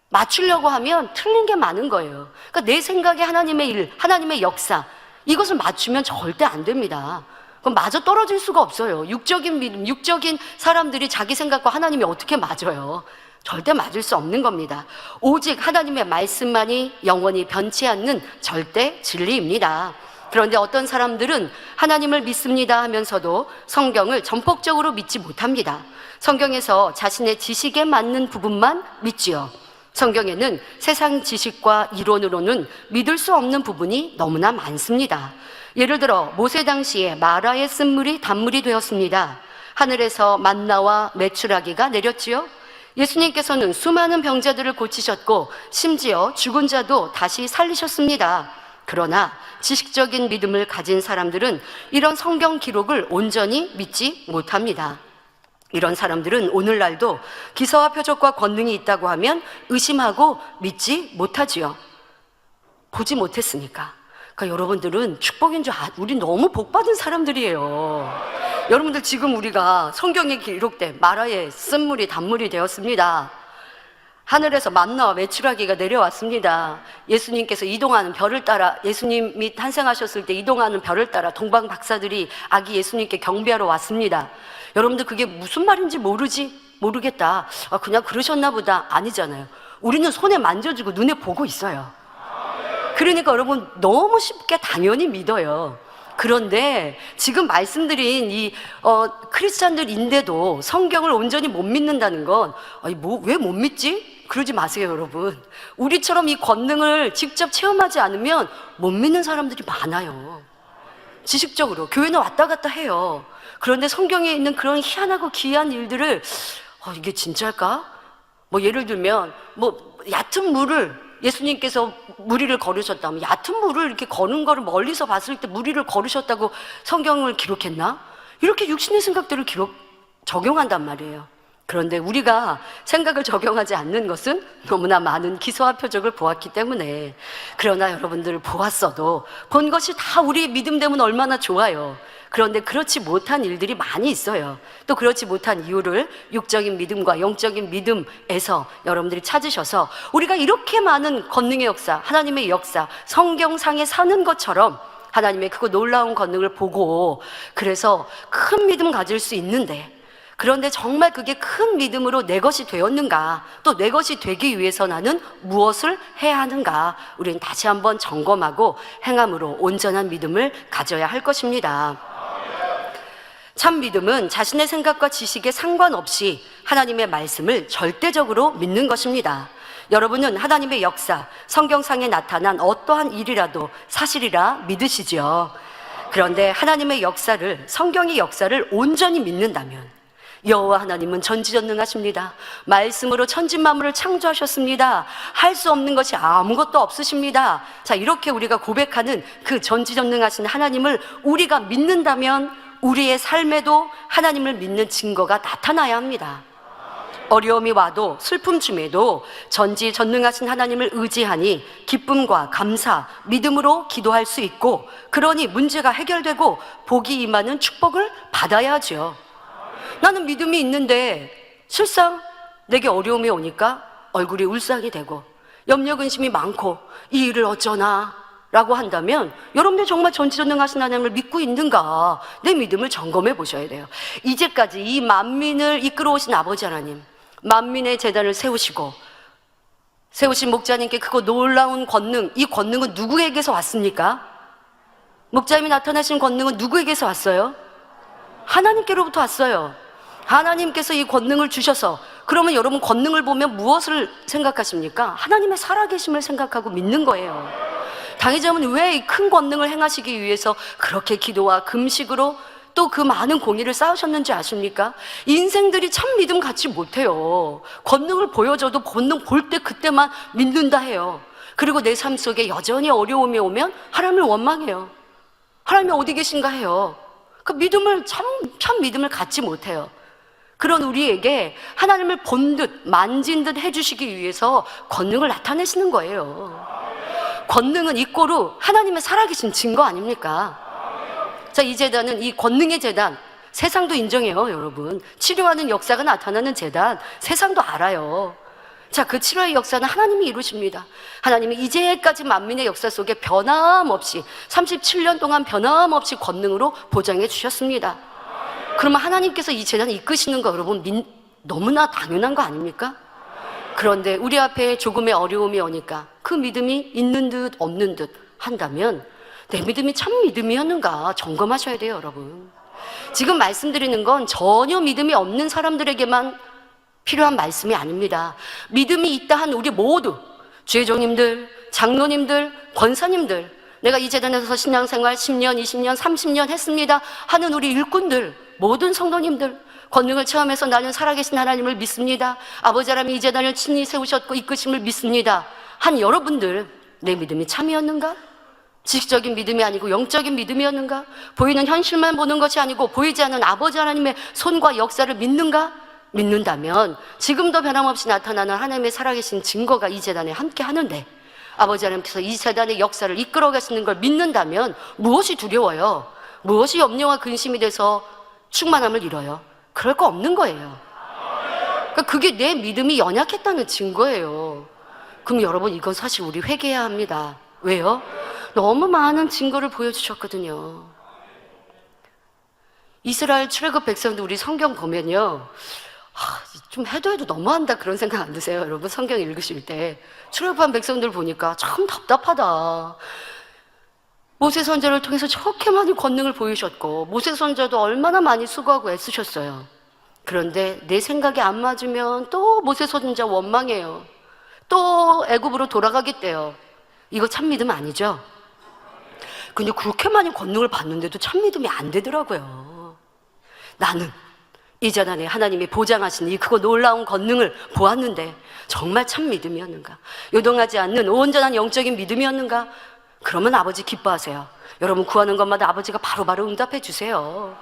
S2: 맞추려고 하면 틀린 게 많은 거예요. 그러니까 내 생각에 하나님의 일, 하나님의 역사 이것을 맞추면 절대 안 됩니다. 그럼 맞아 떨어질 수가 없어요. 육적인 믿음, 육적인 사람들이 자기 생각과 하나님이 어떻게 맞아요? 절대 맞을 수 없는 겁니다. 오직 하나님의 말씀만이 영원히 변치 않는 절대 진리입니다. 그런데 어떤 사람들은 하나님을 믿습니다 하면서도 성경을 전폭적으로 믿지 못합니다. 성경에서 자신의 지식에 맞는 부분만 믿지요. 성경에는 세상 지식과 이론으로는 믿을 수 없는 부분이 너무나 많습니다. 예를 들어 모세 당시에 마라의 쓴물이 단물이 되었습니다. 하늘에서 만나와 메추라기가 내렸지요. 예수님께서는 수많은 병자들을 고치셨고 심지어 죽은 자도 다시 살리셨습니다. 그러나 지식적인 믿음을 가진 사람들은 이런 성경 기록을 온전히 믿지 못합니다. 이런 사람들은 오늘날도 기사와 표적과 권능이 있다고 하면 의심하고 믿지 못하지요. 보지 못했으니까. 그러니까 여러분들은 축복인 줄 우리 너무 복받은 사람들이에요. 여러분들 지금 우리가 성경에 기록된 마라의 쓴물이 단물이 되었습니다. 하늘에서 만나와 메추라기가 내려왔습니다. 예수님께서 이동하는 별을 따라, 예수님이 탄생하셨을 때 이동하는 별을 따라 동방 박사들이 아기 예수님께 경배하러 왔습니다. 여러분들 그게 무슨 말인지 모르겠다. 그냥 그러셨나 보다. 아니잖아요. 우리는 손에 만져주고 눈에 보고 있어요. 그러니까 여러분 너무 쉽게 당연히 믿어요. 그런데 지금 말씀드린 이 크리스찬들인데도 성경을 온전히 못 믿는다는 건 왜 못 믿지? 그러지 마세요, 여러분. 우리처럼 이 권능을 직접 체험하지 않으면 못 믿는 사람들이 많아요. 지식적으로 교회는 왔다 갔다 해요. 그런데 성경에 있는 그런 희한하고 기이한 일들을 이게 진짜일까? 예를 들면 얕은 물을 예수님께서 무리를 걸으셨다면 얕은 물을 이렇게 거는 거를 멀리서 봤을 때 무리를 걸으셨다고 성경을 기록했나? 이렇게 육신의 생각들을 적용한단 말이에요. 그런데 우리가 생각을 적용하지 않는 것은 너무나 많은 기사와 표적을 보았기 때문에. 그러나 여러분들 보았어도 본 것이 다 우리의 믿음 되면 얼마나 좋아요. 그런데 그렇지 못한 일들이 많이 있어요. 또 그렇지 못한 이유를 육적인 믿음과 영적인 믿음에서 여러분들이 찾으셔서 우리가 이렇게 많은 권능의 역사, 하나님의 역사, 성경상에 사는 것처럼 하나님의 크고 놀라운 권능을 보고 그래서 큰 믿음 가질 수 있는데, 그런데 정말 그게 큰 믿음으로 내 것이 되었는가, 또 내 것이 되기 위해서 나는 무엇을 해야 하는가, 우리는 다시 한번 점검하고 행함으로 온전한 믿음을 가져야 할 것입니다. 참 믿음은 자신의 생각과 지식에 상관없이 하나님의 말씀을 절대적으로 믿는 것입니다. 여러분은 하나님의 역사, 성경상에 나타난 어떠한 일이라도 사실이라 믿으시죠. 그런데 하나님의 역사를, 성경의 역사를 온전히 믿는다면 여호와 하나님은 전지전능하십니다. 말씀으로 천지만물을 창조하셨습니다. 할 수 없는 것이 아무것도 없으십니다. 자, 이렇게 우리가 고백하는 그 전지전능하신 하나님을 우리가 믿는다면 우리의 삶에도 하나님을 믿는 증거가 나타나야 합니다. 어려움이 와도 슬픔 중에도 전지전능하신 하나님을 의지하니 기쁨과 감사, 믿음으로 기도할 수 있고, 그러니 문제가 해결되고 복이 임하는 축복을 받아야죠. 나는 믿음이 있는데 실상 내게 어려움이 오니까 얼굴이 울상이 되고 염려 근심이 많고 이 일을 어쩌나 라고 한다면, 여러분들 정말 전지전능하신 하나님을 믿고 있는가, 내 믿음을 점검해 보셔야 돼요. 이제까지 이 만민을 이끌어 오신 아버지 하나님, 만민의 제단을 세우신 목자님께 그거 놀라운 권능, 이 권능은 누구에게서 왔습니까? 목자님이 나타나신 권능은 누구에게서 왔어요? 하나님께로부터 왔어요. 하나님께서 이 권능을 주셔서, 그러면 여러분 권능을 보면 무엇을 생각하십니까? 하나님의 살아계심을 생각하고 믿는 거예요. 당회장은 왜 이 큰 권능을 행하시기 위해서 그렇게 기도와 금식으로 또 그 많은 공의를 쌓으셨는지 아십니까? 인생들이 참 믿음 갖지 못해요. 권능을 보여줘도 권능 볼 때 그때만 믿는다 해요. 그리고 내 삶 속에 여전히 어려움이 오면 하나님을 원망해요. 하나님이 어디 계신가 해요. 그 믿음을 참 믿음을 갖지 못해요. 그런 우리에게 하나님을 본 듯 만진 듯 해주시기 위해서 권능을 나타내시는 거예요. 권능은 이꼬르 하나님의 살아계신 증거 아닙니까? 자, 이 제단은, 이 권능의 제단, 세상도 인정해요, 여러분. 치료하는 역사가 나타나는 제단, 세상도 알아요. 자, 그 치료의 역사는 하나님이 이루십니다. 하나님이 이제까지 만민의 역사 속에 변함없이 37년 동안 변함없이 권능으로 보장해 주셨습니다. 그러면 하나님께서 이 제단을 이끄시는 거 여러분 너무나 당연한 거 아닙니까? 그런데 우리 앞에 조금의 어려움이 오니까 그 믿음이 있는 듯 없는 듯 한다면 내 믿음이 참 믿음이었는가 점검하셔야 돼요, 여러분. 지금 말씀드리는 건 전혀 믿음이 없는 사람들에게만 필요한 말씀이 아닙니다. 믿음이 있다 한 우리 모두, 주회장님들, 장로님들, 권사님들, 내가 이 재단에서 신앙생활 10년, 20년, 30년 했습니다 하는 우리 일꾼들, 모든 성도님들, 권능을 체험해서 나는 살아계신 하나님을 믿습니다, 아버지 하나님이 이 재단을 친히 세우셨고 이끄심을 믿습니다 한 여러분들, 내 믿음이 참이었는가? 지식적인 믿음이 아니고 영적인 믿음이었는가? 보이는 현실만 보는 것이 아니고 보이지 않는 아버지 하나님의 손과 역사를 믿는가? 믿는다면 지금도 변함없이 나타나는 하나님의 살아계신 증거가 이 재단에 함께 하는데, 아버지 하나님께서 이 재단의 역사를 이끌어 가시는 걸 믿는다면 무엇이 두려워요? 무엇이 염려와 근심이 돼서 충만함을 잃어요? 그럴 거 없는 거예요. 그러니까 그게 내 믿음이 연약했다는 증거예요. 그럼 여러분, 이건 사실 우리 회개해야 합니다. 왜요? 너무 많은 증거를 보여주셨거든요. 이스라엘 출애굽 백성들 우리 성경 보면요, 좀 해도 너무한다 그런 생각 안 드세요? 여러분 성경 읽으실 때 출애굽한 백성들 보니까 참 답답하다. 모세 선지자를 통해서 저렇게 많이 권능을 보이셨고 모세 선지자도 얼마나 많이 수고하고 애쓰셨어요. 그런데 내 생각에 안 맞으면 또 모세 선지자 원망해요. 또 애굽으로 돌아가겠대요. 이거 참 믿음 아니죠? 근데 그렇게 많이 권능을 받는데도 참 믿음이 안 되더라고요. 나는 이 재단에 하나님이 보장하신 이 크고 놀라운 권능을 보았는데 정말 참 믿음이었는가? 요동하지 않는 온전한 영적인 믿음이었는가? 그러면 아버지 기뻐하세요. 여러분 구하는 것마다 아버지가 바로바로 응답해 주세요.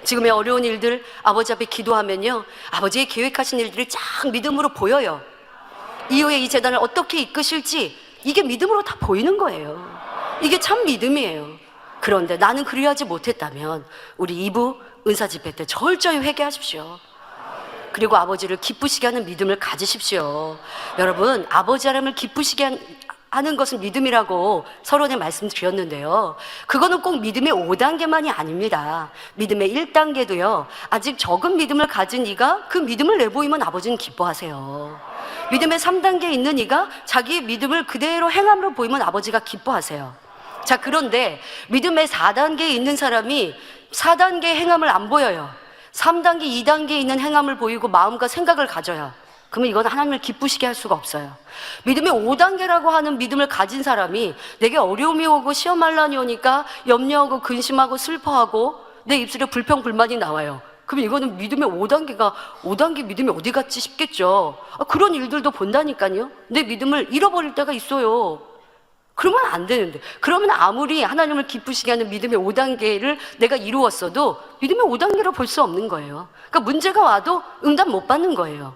S2: 지금의 어려운 일들 아버지 앞에 기도하면요, 아버지의 계획하신 일들이 쫙 믿음으로 보여요. 이후에 이 재단을 어떻게 이끄실지 이게 믿음으로 다 보이는 거예요. 이게 참 믿음이에요. 그런데 나는 그리하지 못했다면 우리 2부 은사 집회 때 철저히 회개하십시오. 그리고 아버지를 기쁘시게 하는 믿음을 가지십시오. 여러분, 아버지 하나님을 기쁘시게 하는 것은 믿음이라고 서론에 말씀드렸는데요, 그거는 꼭 믿음의 5단계만이 아닙니다. 믿음의 1단계도요 아직 적은 믿음을 가진 이가 그 믿음을 내보이면 아버지는 기뻐하세요. 믿음의 3단계에 있는 이가 자기의 믿음을 그대로 행함으로 보이면 아버지가 기뻐하세요. 자, 그런데 믿음의 4단계에 있는 사람이 4단계의 행함을 안 보여요. 3단계, 2단계에 있는 행함을 보이고 마음과 생각을 가져요. 그러면 이건 하나님을 기쁘시게 할 수가 없어요. 믿음의 5단계라고 하는 믿음을 가진 사람이 내게 어려움이 오고 시험환란이 오니까 염려하고 근심하고 슬퍼하고 내 입술에 불평불만이 나와요. 그럼 이거는 믿음의 5단계 믿음이 어디 갔지 싶겠죠. 그런 일들도 본다니까요. 내 믿음을 잃어버릴 때가 있어요. 그러면 안 되는데, 그러면 아무리 하나님을 기쁘시게 하는 믿음의 5단계를 내가 이루었어도 믿음의 5단계로 볼 수 없는 거예요. 그러니까 문제가 와도 응답 못 받는 거예요.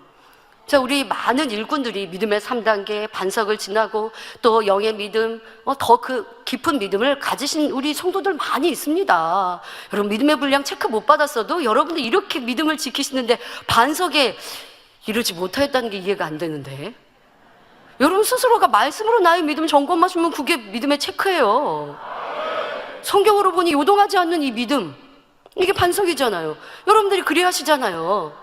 S2: 자, 우리 많은 일꾼들이 믿음의 3단계 반석을 지나고 또 영의 믿음, 더 그 깊은 믿음을 가지신 우리 성도들 많이 있습니다. 여러분, 믿음의 분량 체크 못 받았어도 여러분들 이렇게 믿음을 지키시는데 반석에 이르지 못하였다는 게 이해가 안 되는데, 여러분 스스로가 말씀으로 나의 믿음 점검하시면 그게 믿음의 체크예요. 성경으로 보니 요동하지 않는 이 믿음, 이게 반석이잖아요. 여러분들이 그래야 하시잖아요.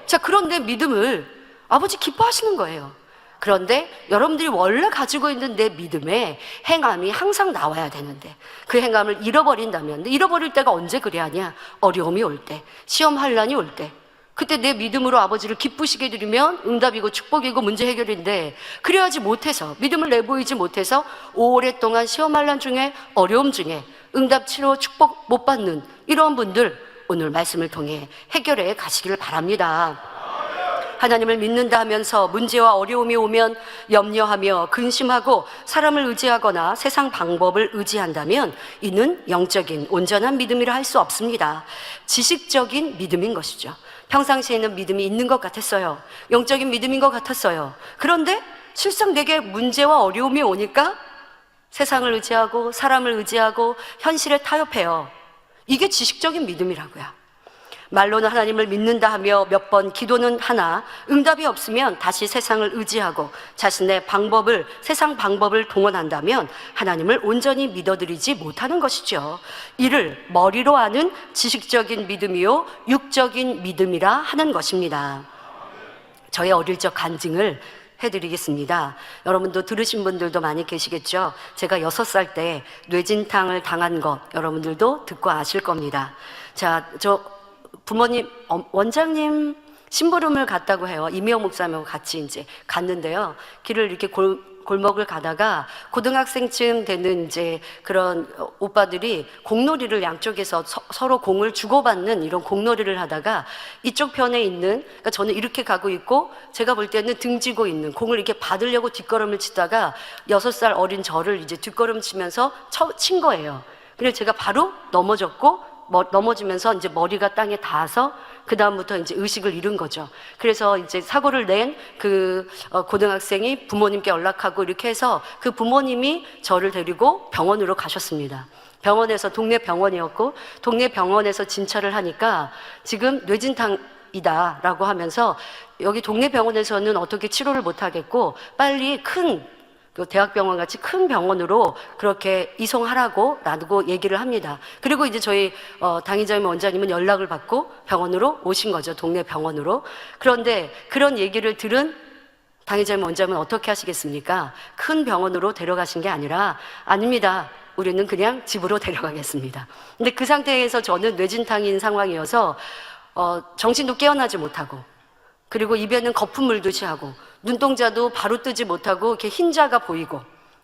S2: 자, 그런데 믿음을 아버지 기뻐하시는 거예요. 그런데 여러분들이 원래 가지고 있는 내 믿음에 행함이 항상 나와야 되는데, 그 행함을 잃어버린다면, 잃어버릴 때가 언제 그래야 하냐? 어려움이 올 때, 시험 환란이 올 때, 그때 내 믿음으로 아버지를 기쁘시게 드리면 응답이고 축복이고 문제 해결인데, 그래야지 못해서, 믿음을 내보이지 못해서 오랫동안 시험 환란 중에, 어려움 중에 응답 치료 축복 못 받는 이런 분들, 오늘 말씀을 통해 해결해 가시기를 바랍니다. 하나님을 믿는다 하면서 문제와 어려움이 오면 염려하며 근심하고 사람을 의지하거나 세상 방법을 의지한다면 이는 영적인 온전한 믿음이라 할 수 없습니다. 지식적인 믿음인 것이죠. 평상시에는 믿음이 있는 것 같았어요. 영적인 믿음인 것 같았어요. 그런데 실상 내게 문제와 어려움이 오니까 세상을 의지하고 사람을 의지하고 현실에 타협해요. 이게 지식적인 믿음이라고요. 말로는 하나님을 믿는다 하며 몇 번 기도는 하나 응답이 없으면 다시 세상을 의지하고 자신의 방법을, 세상 방법을 동원한다면 하나님을 온전히 믿어드리지 못하는 것이죠. 이를 머리로 아는 지식적인 믿음이요 육적인 믿음이라 하는 것입니다. 저의 어릴 적 간증을 해드리겠습니다. 여러분도 들으신 분들도 많이 계시겠죠. 제가 6살 때 뇌진탕을 당한 것 여러분들도 듣고 아실 겁니다. 자, 저 부모님, 원장님 심부름을 갔다고 해요. 이미영 목사님하고 같이 이제 갔는데요. 길을 이렇게 골목을 가다가 고등학생쯤 되는 이제 그런 오빠들이 공놀이를 양쪽에서 서로 공을 주고받는 이런 공놀이를 하다가 이쪽 편에 있는, 그러니까 저는 이렇게 가고 있고 제가 볼 때는 등지고 있는 공을 이렇게 받으려고 뒷걸음을 치다가 6살 어린 저를 이제 뒷걸음 치면서 친 거예요. 그래서 제가 바로 넘어졌고 넘어지면서 이제 머리가 땅에 닿아서 그 다음부터 이제 의식을 잃은 거죠. 그래서 이제 사고를 낸 그 고등학생이 부모님께 연락하고 이렇게 해서 그 부모님이 저를 데리고 병원으로 가셨습니다. 병원에서, 동네 병원이었고 동네 병원에서 진찰을 하니까 지금 뇌진탕이다 라고 하면서 여기 동네 병원에서는 어떻게 치료를 못 하겠고 빨리 큰 대학병원 같이 큰 병원으로 그렇게 이송하라고 나누고 얘기를 합니다. 그리고 이제 저희 당의자님 원장님은 연락을 받고 병원으로 오신 거죠. 동네 병원으로. 그런데 그런 얘기를 들은 당의자님 원장님은 어떻게 하시겠습니까? 큰 병원으로 데려가신 게 아니라 아닙니다. 우리는 그냥 집으로 데려가겠습니다. 근데 그 상태에서 저는 뇌진탕인 상황이어서 정신도 깨어나지 못하고, 그리고 입에는 거품 물듯이 하고 눈동자도 바로 뜨지 못하고 이렇게 흰자가 보이고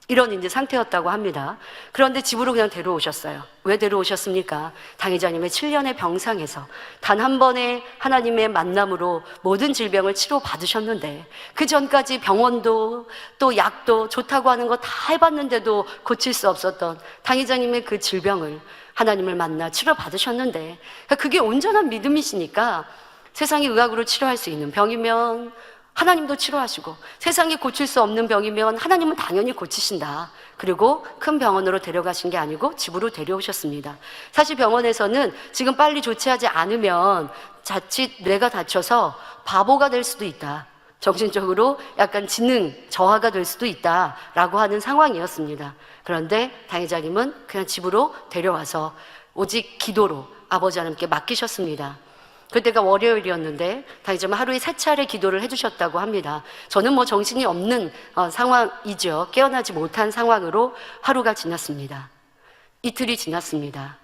S2: 이런 이제 상태였다고 합니다. 그런데 집으로 그냥 데려오셨어요. 왜 데려오셨습니까? 당의자님의 7년의 병상에서 단 한 번의 하나님의 만남으로 모든 질병을 치료받으셨는데 그 전까지 병원도 또 약도 좋다고 하는 거 다 해봤는데도 고칠 수 없었던 당의자님의 그 질병을 하나님을 만나 치료받으셨는데, 그게 온전한 믿음이시니까 세상이 의학으로 치료할 수 있는 병이면 하나님도 치료하시고, 세상이 고칠 수 없는 병이면 하나님은 당연히 고치신다. 그리고 큰 병원으로 데려가신 게 아니고 집으로 데려오셨습니다. 사실 병원에서는 지금 빨리 조치하지 않으면 자칫 뇌가 다쳐서 바보가 될 수도 있다, 정신적으로 약간 지능 저하가 될 수도 있다라고 하는 상황이었습니다. 그런데 당의자님은 그냥 집으로 데려와서 오직 기도로 아버지 하나님께 맡기셨습니다. 그때가 월요일이었는데 당의자님은 하루에 3차례 기도를 해주셨다고 합니다. 저는 뭐 정신이 없는 상황이죠. 깨어나지 못한 상황으로 하루가 지났습니다. 이틀이 지났습니다.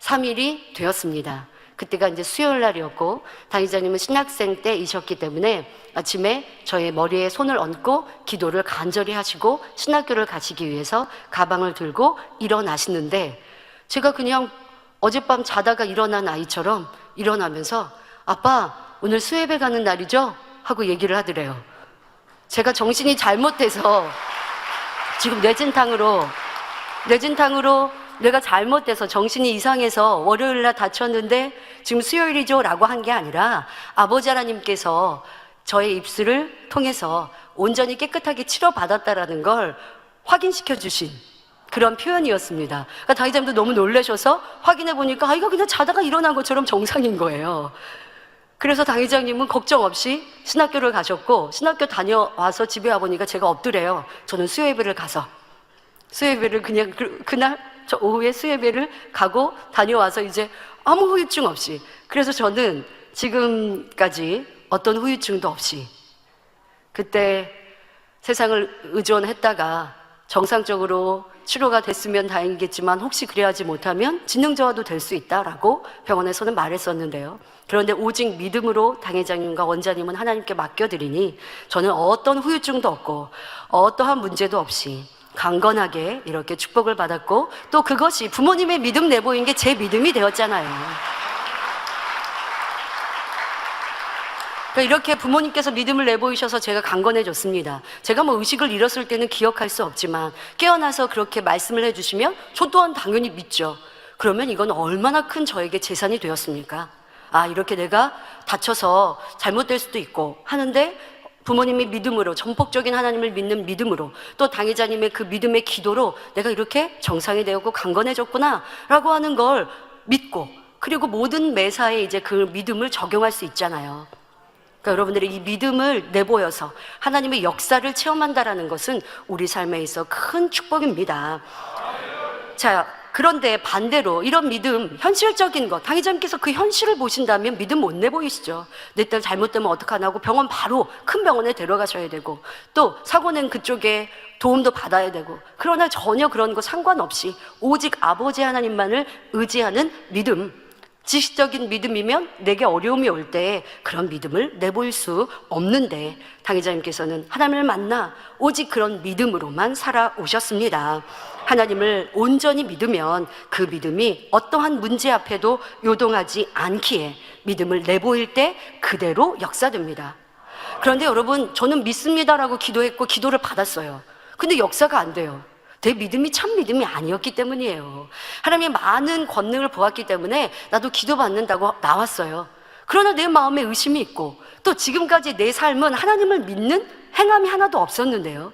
S2: 3일이 되었습니다. 그때가 이제 수요일 날이었고 당의자님은 신학생 때이셨기 때문에 아침에 저의 머리에 손을 얹고 기도를 간절히 하시고 신학교를 가시기 위해서 가방을 들고 일어나시는데, 제가 그냥 어젯밤 자다가 일어난 아이처럼 일어나면서 아빠 오늘 수협에 가는 날이죠? 하고 얘기를 하더래요. 제가 정신이 잘못돼서 지금 뇌진탕으로 내가 잘못돼서 정신이 이상해서 월요일날 다쳤는데 지금 수요일이죠? 라고 한 게 아니라 아버지 하나님께서 저의 입술을 통해서 온전히 깨끗하게 치료받았다라는 걸 확인시켜 주신 그런 표현이었습니다. 그러니까 당의자님도 너무 놀라셔서 확인해 보니까 이거 그냥 자다가 일어난 것처럼 정상인 거예요. 그래서 당의장님은 걱정 없이 신학교를 가셨고, 신학교 다녀와서 집에 와보니까 제가 없더래요. 저는 수요예배를 가서, 수요예배를 그냥 그날 저 오후에 수요예배를 가고 다녀와서 이제 아무 후유증 없이, 그래서 저는 지금까지 어떤 후유증도 없이, 그때 세상을 의존했다가 정상적으로 치료가 됐으면 다행이겠지만 혹시 그래야지 못하면 지능저하도 될 수 있다라고 병원에서는 말했었는데요. 그런데 오직 믿음으로 당회장님과 원장님은 하나님께 맡겨드리니 저는 어떤 후유증도 없고 어떠한 문제도 없이 강건하게 이렇게 축복을 받았고, 또 그것이 부모님의 믿음 내보인 게 제 믿음이 되었잖아요. 그러니까 이렇게 부모님께서 믿음을 내보이셔서 제가 강건해졌습니다. 제가 뭐 의식을 잃었을 때는 기억할 수 없지만 깨어나서 그렇게 말씀을 해주시면 저 또한 당연히 믿죠. 그러면 이건 얼마나 큰 저에게 재산이 되었습니까? 이렇게 내가 다쳐서 잘못될 수도 있고 하는데 부모님이 믿음으로, 전폭적인 하나님을 믿는 믿음으로, 또 당의자님의 그 믿음의 기도로 내가 이렇게 정상이 되었고 강건해졌구나 라고 하는 걸 믿고, 그리고 모든 매사에 이제 그 믿음을 적용할 수 있잖아요. 그러니까 여러분들이 이 믿음을 내보여서 하나님의 역사를 체험한다라는 것은 우리 삶에 있어 큰 축복입니다. 자, 그런데 반대로 이런 믿음, 현실적인 것, 당의자님께서 그 현실을 보신다면 믿음 못 내보이시죠. 내 딸 잘못되면 어떡하나 하고 병원 바로 큰 병원에 데려가셔야 되고, 또 사고 낸 그쪽에 도움도 받아야 되고, 그러나 전혀 그런 거 상관없이 오직 아버지 하나님만을 의지하는 믿음, 지식적인 믿음이면 내게 어려움이 올 때 그런 믿음을 내보일 수 없는데, 당의자님께서는 하나님을 만나 오직 그런 믿음으로만 살아오셨습니다. 하나님을 온전히 믿으면 그 믿음이 어떠한 문제 앞에도 요동하지 않기에 믿음을 내보일 때 그대로 역사됩니다. 그런데 여러분, 저는 믿습니다라고 기도했고 기도를 받았어요. 근데 역사가 안 돼요. 내 믿음이 참 믿음이 아니었기 때문이에요. 하나님의 많은 권능을 보았기 때문에 나도 기도받는다고 나왔어요. 그러나 내 마음에 의심이 있고, 또 지금까지 내 삶은 하나님을 믿는 행함이 하나도 없었는데요.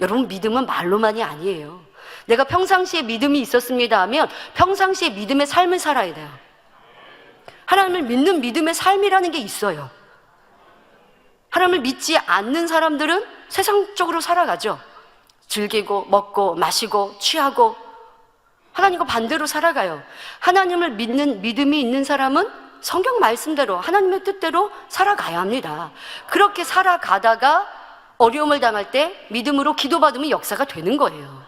S2: 여러분, 믿음은 말로만이 아니에요. 내가 평상시에 믿음이 있었습니다 하면 평상시에 믿음의 삶을 살아야 돼요. 하나님을 믿는 믿음의 삶이라는 게 있어요. 하나님을 믿지 않는 사람들은 세상적으로 살아가죠. 즐기고 먹고 마시고 취하고 하나님과 반대로 살아가요. 하나님을 믿는 믿음이 있는 사람은 성경 말씀대로 하나님의 뜻대로 살아가야 합니다. 그렇게 살아가다가 어려움을 당할 때 믿음으로 기도받으면 역사가 되는 거예요.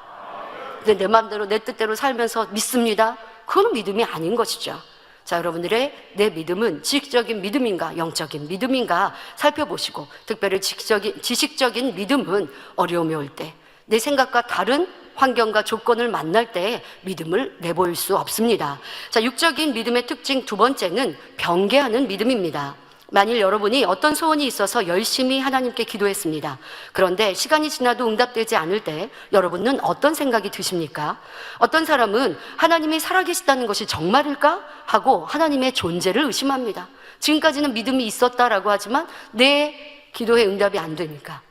S2: 근데 내 마음대로 내 뜻대로 살면서 믿습니다, 그건 믿음이 아닌 것이죠. 자, 여러분들의 내 믿음은 지식적인 믿음인가 영적인 믿음인가 살펴보시고, 특별히 지식적인 믿음은 어려움이 올 때, 내 생각과 다른 환경과 조건을 만날 때 믿음을 내보일 수 없습니다. 자, 육적인 믿음의 특징 두 번째는 변개하는 믿음입니다. 만일 여러분이 어떤 소원이 있어서 열심히 하나님께 기도했습니다. 그런데 시간이 지나도 응답되지 않을 때 여러분은 어떤 생각이 드십니까? 어떤 사람은 하나님이 살아계시다는 것이 정말일까? 하고 하나님의 존재를 의심합니다. 지금까지는 믿음이 있었다라고 하지만 내 기도에 응답이 안 되니까,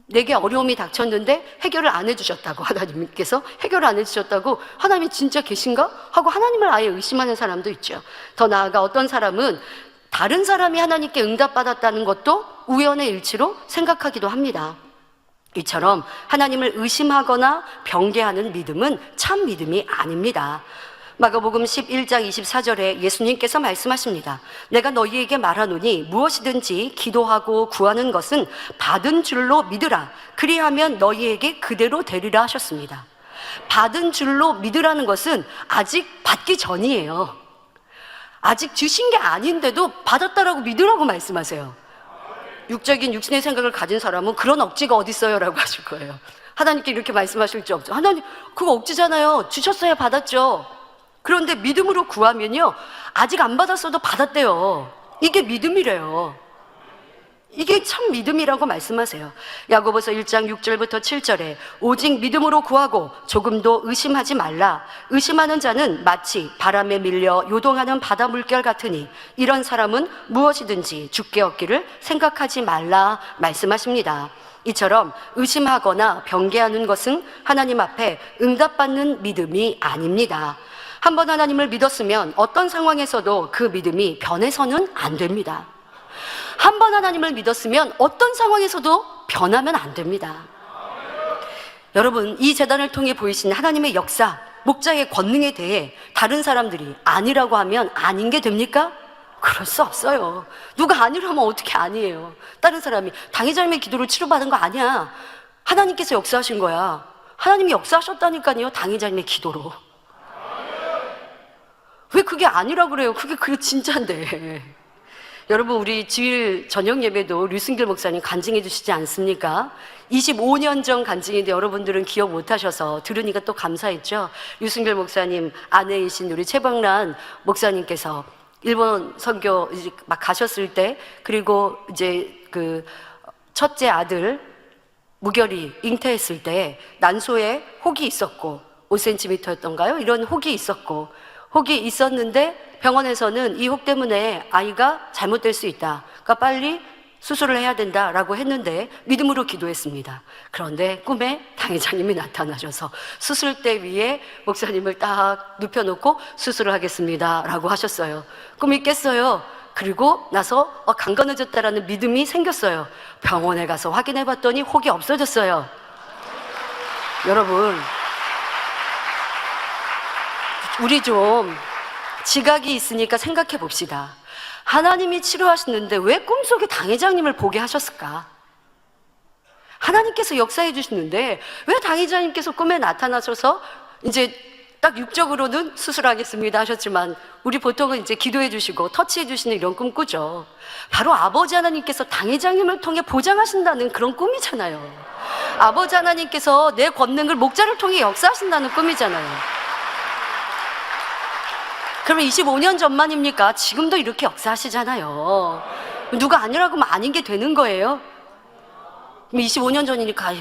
S2: 내게 어려움이 닥쳤는데 해결을 안 해주셨다고, 하나님께서 해결을 안 해주셨다고, 하나님이 진짜 계신가? 하고 하나님을 아예 의심하는 사람도 있죠. 더 나아가 어떤 사람은 다른 사람이 하나님께 응답받았다는 것도 우연의 일치로 생각하기도 합니다. 이처럼 하나님을 의심하거나 변개하는 믿음은 참 믿음이 아닙니다. 마가복음 11장 24절에 예수님께서 말씀하십니다. 내가 너희에게 말하노니 무엇이든지 기도하고 구하는 것은 받은 줄로 믿으라. 그리하면 너희에게 그대로 되리라 하셨습니다. 받은 줄로 믿으라는 것은 아직 받기 전이에요. 아직 주신 게 아닌데도 받았다라고 믿으라고 말씀하세요. 육적인 육신의 생각을 가진 사람은 그런 억지가 어디 있어요? 라고 하실 거예요. 하나님께 이렇게 말씀하실 줄 없죠. 하나님, 그거 억지잖아요. 주셨어야 받았죠. 그런데 믿음으로 구하면요, 아직 안 받았어도 받았대요. 이게 믿음이래요. 이게 참 믿음이라고 말씀하세요. 야고보서 1장 6절부터 7절에 오직 믿음으로 구하고 조금도 의심하지 말라. 의심하는 자는 마치 바람에 밀려 요동하는 바다 물결 같으니 이런 사람은 무엇이든지 죽게 얻기를 생각하지 말라 말씀하십니다. 이처럼 의심하거나 변개하는 것은 하나님 앞에 응답받는 믿음이 아닙니다. 한번 하나님을 믿었으면 어떤 상황에서도 그 믿음이 변해서는 안 됩니다. 한 번 하나님을 믿었으면 어떤 상황에서도 변하면 안 됩니다. 여러분, 이 재단을 통해 보이신 하나님의 역사, 목자의 권능에 대해 다른 사람들이 아니라고 하면 아닌 게 됩니까? 그럴 수 없어요. 누가 아니라면 어떻게 아니에요? 다른 사람이 당회자님의 기도를 치료받은 거 아니야. 하나님께서 역사하신 거야. 하나님이 역사하셨다니까요. 당회자님의 기도로. 왜 그게 아니라고 그래요? 그게 진짜인데. 여러분, 우리 주일 저녁 예배도 류승길 목사님 간증해 주시지 않습니까? 25년 전 간증인데 여러분들은 기억 못 하셔서 들으니까 또 감사했죠. 류승길 목사님 아내이신 우리 최박란 목사님께서 일본 선교 이제 막 가셨을 때, 그리고 이제 그 첫째 아들 무결이 잉태했을 때 난소에 혹이 있었고 5cm였던가요? 이런 혹이 있었고, 혹이 있었는데 병원에서는 이 혹 때문에 아이가 잘못될 수 있다, 그러니까 빨리 수술을 해야 된다라고 했는데 믿음으로 기도했습니다. 그런데 꿈에 당회장님이 나타나셔서 수술대 위에 목사님을 딱 눕혀놓고 수술을 하겠습니다 라고 하셨어요. 꿈이 깼어요. 그리고 나서 강건해졌다라는 믿음이 생겼어요. 병원에 가서 확인해 봤더니 혹이 없어졌어요. 여러분, 우리 좀 지각이 있으니까 생각해 봅시다. 하나님이 치료하시는데 왜 꿈속에 당회장님을 보게 하셨을까? 하나님께서 역사해 주시는데 왜 당회장님께서 꿈에 나타나셔서 이제 딱 육적으로는 수술하겠습니다 하셨지만 우리 보통은 이제 기도해 주시고 터치해 주시는 이런 꿈 꾸죠. 바로 아버지 하나님께서 당회장님을 통해 보장하신다는 그런 꿈이잖아요. 아버지 하나님께서 내 권능을 목자를 통해 역사하신다는 꿈이잖아요. 그러면 25년 전만입니까? 지금도 이렇게 역사하시잖아요. 누가 아니라고 하면 아닌 게 되는 거예요? 25년 전이니까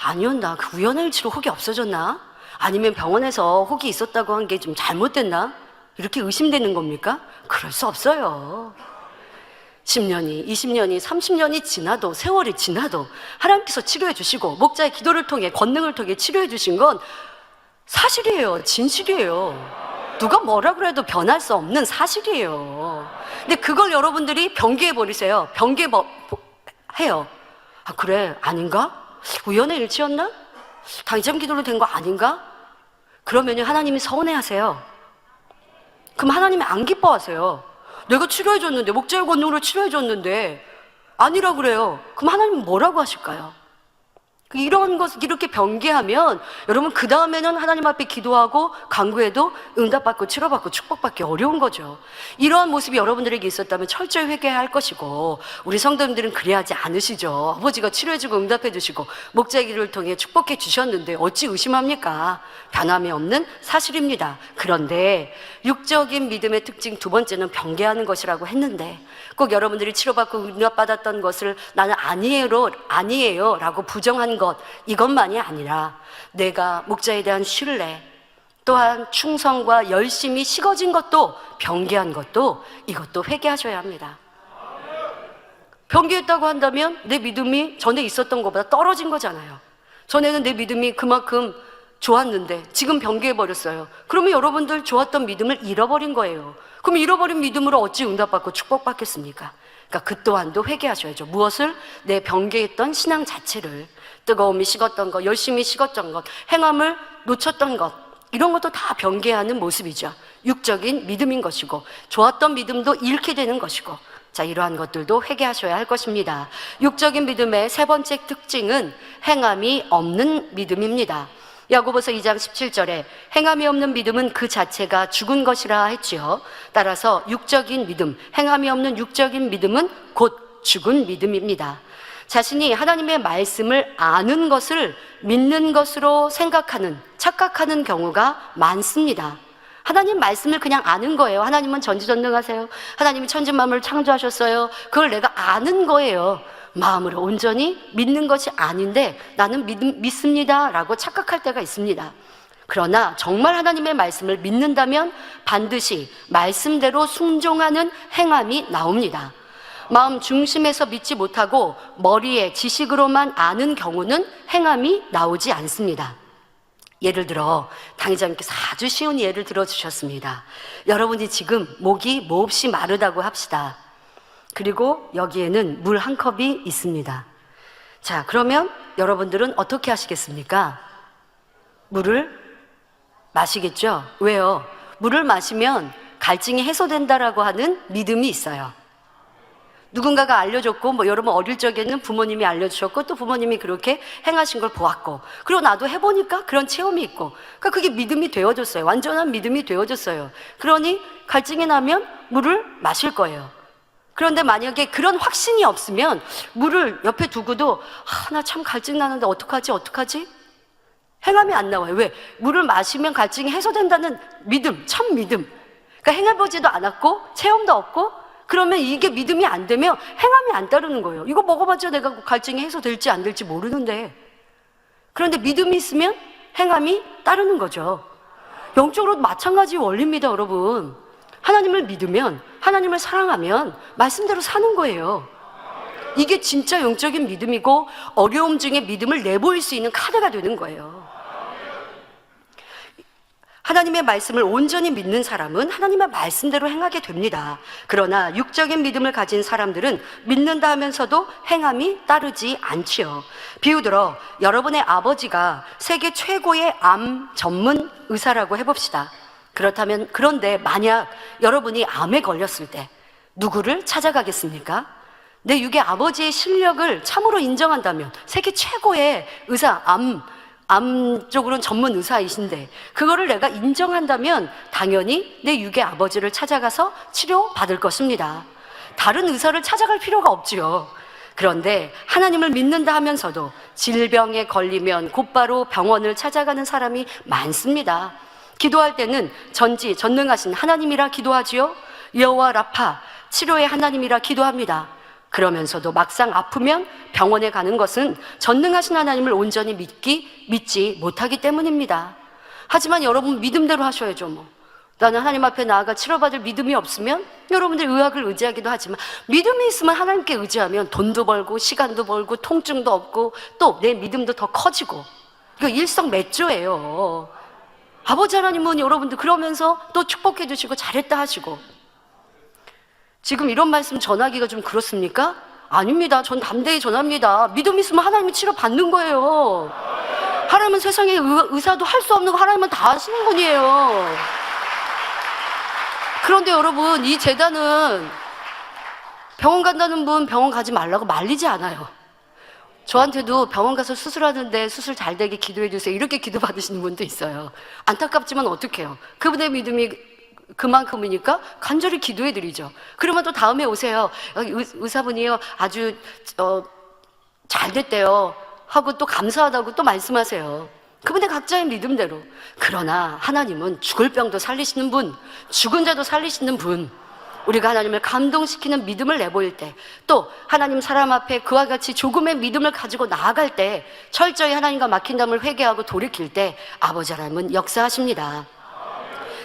S2: 아니었나? 그 우연의 일치로 혹이 없어졌나? 아니면 병원에서 혹이 있었다고 한 게 좀 잘못됐나? 이렇게 의심되는 겁니까? 그럴 수 없어요. 10년이, 20년이, 30년이 지나도, 세월이 지나도 하나님께서 치료해 주시고 목자의 기도를 통해, 권능을 통해 치료해 주신 건 사실이에요. 진실이에요. 누가 뭐라 그래도 변할 수 없는 사실이에요. 근데 그걸 여러분들이 변개해 버리세요. 해요. 아, 그래, 아닌가? 우연의 일치였나? 당장 기도로 된 거 아닌가? 그러면 하나님이 서운해하세요. 그럼 하나님이 안 기뻐하세요. 내가 치료해줬는데, 목자의 권능으로 치료해줬는데 아니라 그래요. 그럼 하나님은 뭐라고 하실까요? 이런 것을 이렇게 변개하면 여러분 그 다음에는 하나님 앞에 기도하고 간구해도 응답받고 치료받고 축복받기 어려운 거죠. 이러한 모습이 여러분들에게 있었다면 철저히 회개해야 할 것이고, 우리 성도님들은 그래야지 않으시죠. 아버지가 치료해주고 응답해주시고 목자의 기도를 통해 축복해 주셨는데 어찌 의심합니까? 변함이 없는 사실입니다. 그런데 육적인 믿음의 특징 두 번째는 변개하는 것이라고 했는데, 꼭 여러분들이 치료받고 응답받았던 것을 나는 아니에요 라고 부정한 것, 이것만이 아니라 내가 목자에 대한 신뢰, 또한 충성과 열심이 식어진 것도, 변개한 것도, 이것도 회개하셔야 합니다. 변개했다고 한다면 내 믿음이 전에 있었던 것보다 떨어진 거잖아요. 전에는 내 믿음이 그만큼 좋았는데 지금 변개해버렸어요. 그러면 여러분들 좋았던 믿음을 잃어버린 거예요. 그럼 잃어버린 믿음으로 어찌 응답받고 축복받겠습니까? 그러니까 그 또한도 회개하셔야죠. 무엇을? 내 변개했던 신앙 자체를, 뜨거움이 식었던 것, 열심히 식었던 것, 행함을 놓쳤던 것, 이런 것도 다 변개하는 모습이죠. 육적인 믿음인 것이고, 좋았던 믿음도 잃게 되는 것이고, 자, 이러한 것들도 회개하셔야 할 것입니다. 육적인 믿음의 세 번째 특징은 행함이 없는 믿음입니다. 야고보서 2장 17절에 행함이 없는 믿음은 그 자체가 죽은 것이라 했지요. 따라서 육적인 믿음, 행함이 없는 육적인 믿음은 곧 죽은 믿음입니다. 자신이 하나님의 말씀을 아는 것을 믿는 것으로 생각하는, 착각하는 경우가 많습니다. 하나님 말씀을 그냥 아는 거예요. 하나님은 전지전능하세요. 하나님이 천지만물을 창조하셨어요. 그걸 내가 아는 거예요. 마음으로 온전히 믿는 것이 아닌데 나는 믿습니다 라고 착각할 때가 있습니다. 그러나 정말 하나님의 말씀을 믿는다면 반드시 말씀대로 순종하는 행함이 나옵니다. 마음 중심에서 믿지 못하고 머리에 지식으로만 아는 경우는 행함이 나오지 않습니다. 예를 들어 당회장님께서 아주 쉬운 예를 들어주셨습니다. 여러분이 지금 목이 몹시 마르다고 합시다. 그리고 여기에는 물 한 컵이 있습니다. 자, 그러면 여러분들은 어떻게 하시겠습니까? 물을 마시겠죠? 왜요? 물을 마시면 갈증이 해소된다라고 하는 믿음이 있어요. 누군가가 알려줬고, 여러분 어릴 적에는 부모님이 알려주셨고, 또 부모님이 그렇게 행하신 걸 보았고, 그리고 나도 해보니까 그런 체험이 있고, 그러니까 그게 믿음이 되어졌어요. 완전한 믿음이 되어졌어요. 그러니 갈증이 나면 물을 마실 거예요. 그런데 만약에 그런 확신이 없으면 물을 옆에 두고도 나 참 갈증 나는데 어떡하지? 행함이 안 나와요. 왜? 물을 마시면 갈증이 해소된다는 믿음, 참 믿음. 그러니까 행해보지도 않았고 체험도 없고 그러면 이게 믿음이 안 되면 행함이 안 따르는 거예요. 이거 먹어봤자 내가 갈증이 해소될지 안 될지 모르는데. 그런데 믿음이 있으면 행함이 따르는 거죠. 영적으로도 마찬가지 원리입니다, 여러분. 하나님을 믿으면, 하나님을 사랑하면 말씀대로 사는 거예요. 이게 진짜 영적인 믿음이고 어려움 중에 믿음을 내보일 수 있는 카드가 되는 거예요. 하나님의 말씀을 온전히 믿는 사람은 하나님의 말씀대로 행하게 됩니다. 그러나 육적인 믿음을 가진 사람들은 믿는다 하면서도 행함이 따르지 않지요. 비유 들어 여러분의 아버지가 세계 최고의 암 전문 의사라고 해봅시다. 그렇다면 그런데 만약 여러분이 암에 걸렸을 때 누구를 찾아가겠습니까? 내 육의 아버지의 실력을 참으로 인정한다면 세계 최고의 의사, 암 쪽으로는 전문 의사이신데 그거를 내가 인정한다면 당연히 내 육의 아버지를 찾아가서 치료받을 것입니다. 다른 의사를 찾아갈 필요가 없지요. 그런데 하나님을 믿는다 하면서도 질병에 걸리면 곧바로 병원을 찾아가는 사람이 많습니다. 기도할 때는 전능하신 하나님이라 기도하지요. 여호와 라파, 치료의 하나님이라 기도합니다. 그러면서도 막상 아프면 병원에 가는 것은 전능하신 하나님을 온전히 믿지 못하기 때문입니다. 하지만 여러분 믿음대로 하셔야죠. 나는 하나님 앞에 나아가 치료받을 믿음이 없으면 여러분들 의학을 의지하기도 하지만 믿음이 있으면 하나님께 의지하면 돈도 벌고 시간도 벌고 통증도 없고 또 내 믿음도 더 커지고 이거 일석매조예요. 아버지 하나님은 여러분들 그러면서 또 축복해 주시고 잘했다 하시고 지금 이런 말씀 전하기가 좀 그렇습니까? 아닙니다. 전 담대히 전합니다. 믿음 있으면 하나님이 치료받는 거예요. 하나님은 세상에 의사도 할 수 없는 거 하나님은 다 하시는 분이에요. 그런데 여러분 이 재단은 병원 간다는 분 병원 가지 말라고 말리지 않아요. 저한테도 병원 가서 수술하는데 수술 잘 되게 기도해 주세요 이렇게 기도 받으시는 분도 있어요. 안타깝지만 어떡해요. 그분의 믿음이 그만큼이니까 간절히 기도해 드리죠. 그러면 또 다음에 오세요. 의사분이요 아주 잘 됐대요 하고 또 감사하다고 또 말씀하세요. 그분의 각자의 믿음대로. 그러나 하나님은 죽을 병도 살리시는 분, 죽은 자도 살리시는 분, 우리가 하나님을 감동시키는 믿음을 내보일 때, 또 하나님 사람 앞에 그와 같이 조금의 믿음을 가지고 나아갈 때, 철저히 하나님과 막힌 담을 회개하고 돌이킬 때 아버지 하나님은 역사하십니다.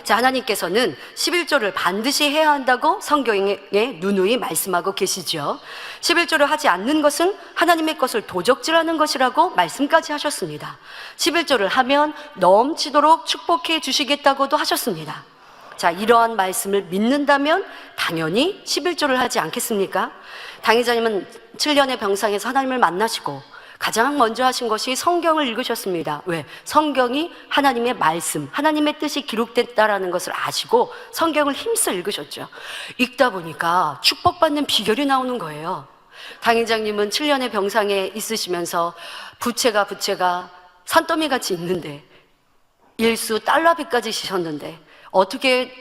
S2: 자, 하나님께서는 11조를 반드시 해야 한다고 성경에 누누이 말씀하고 계시죠. 11조를 하지 않는 것은 하나님의 것을 도적질하는 것이라고 말씀까지 하셨습니다. 11조를 하면 넘치도록 축복해 주시겠다고도 하셨습니다. 자, 이러한 말씀을 믿는다면 당연히 11조를 하지 않겠습니까? 당회장님은 7년의 병상에서 하나님을 만나시고 가장 먼저 하신 것이 성경을 읽으셨습니다. 왜? 성경이 하나님의 말씀, 하나님의 뜻이 기록됐다라는 것을 아시고 성경을 힘써 읽으셨죠. 읽다 보니까 축복받는 비결이 나오는 거예요. 당회장님은 7년의 병상에 있으시면서 부채가 산더미같이 있는데 일수 달러빚까지 지셨는데 어떻게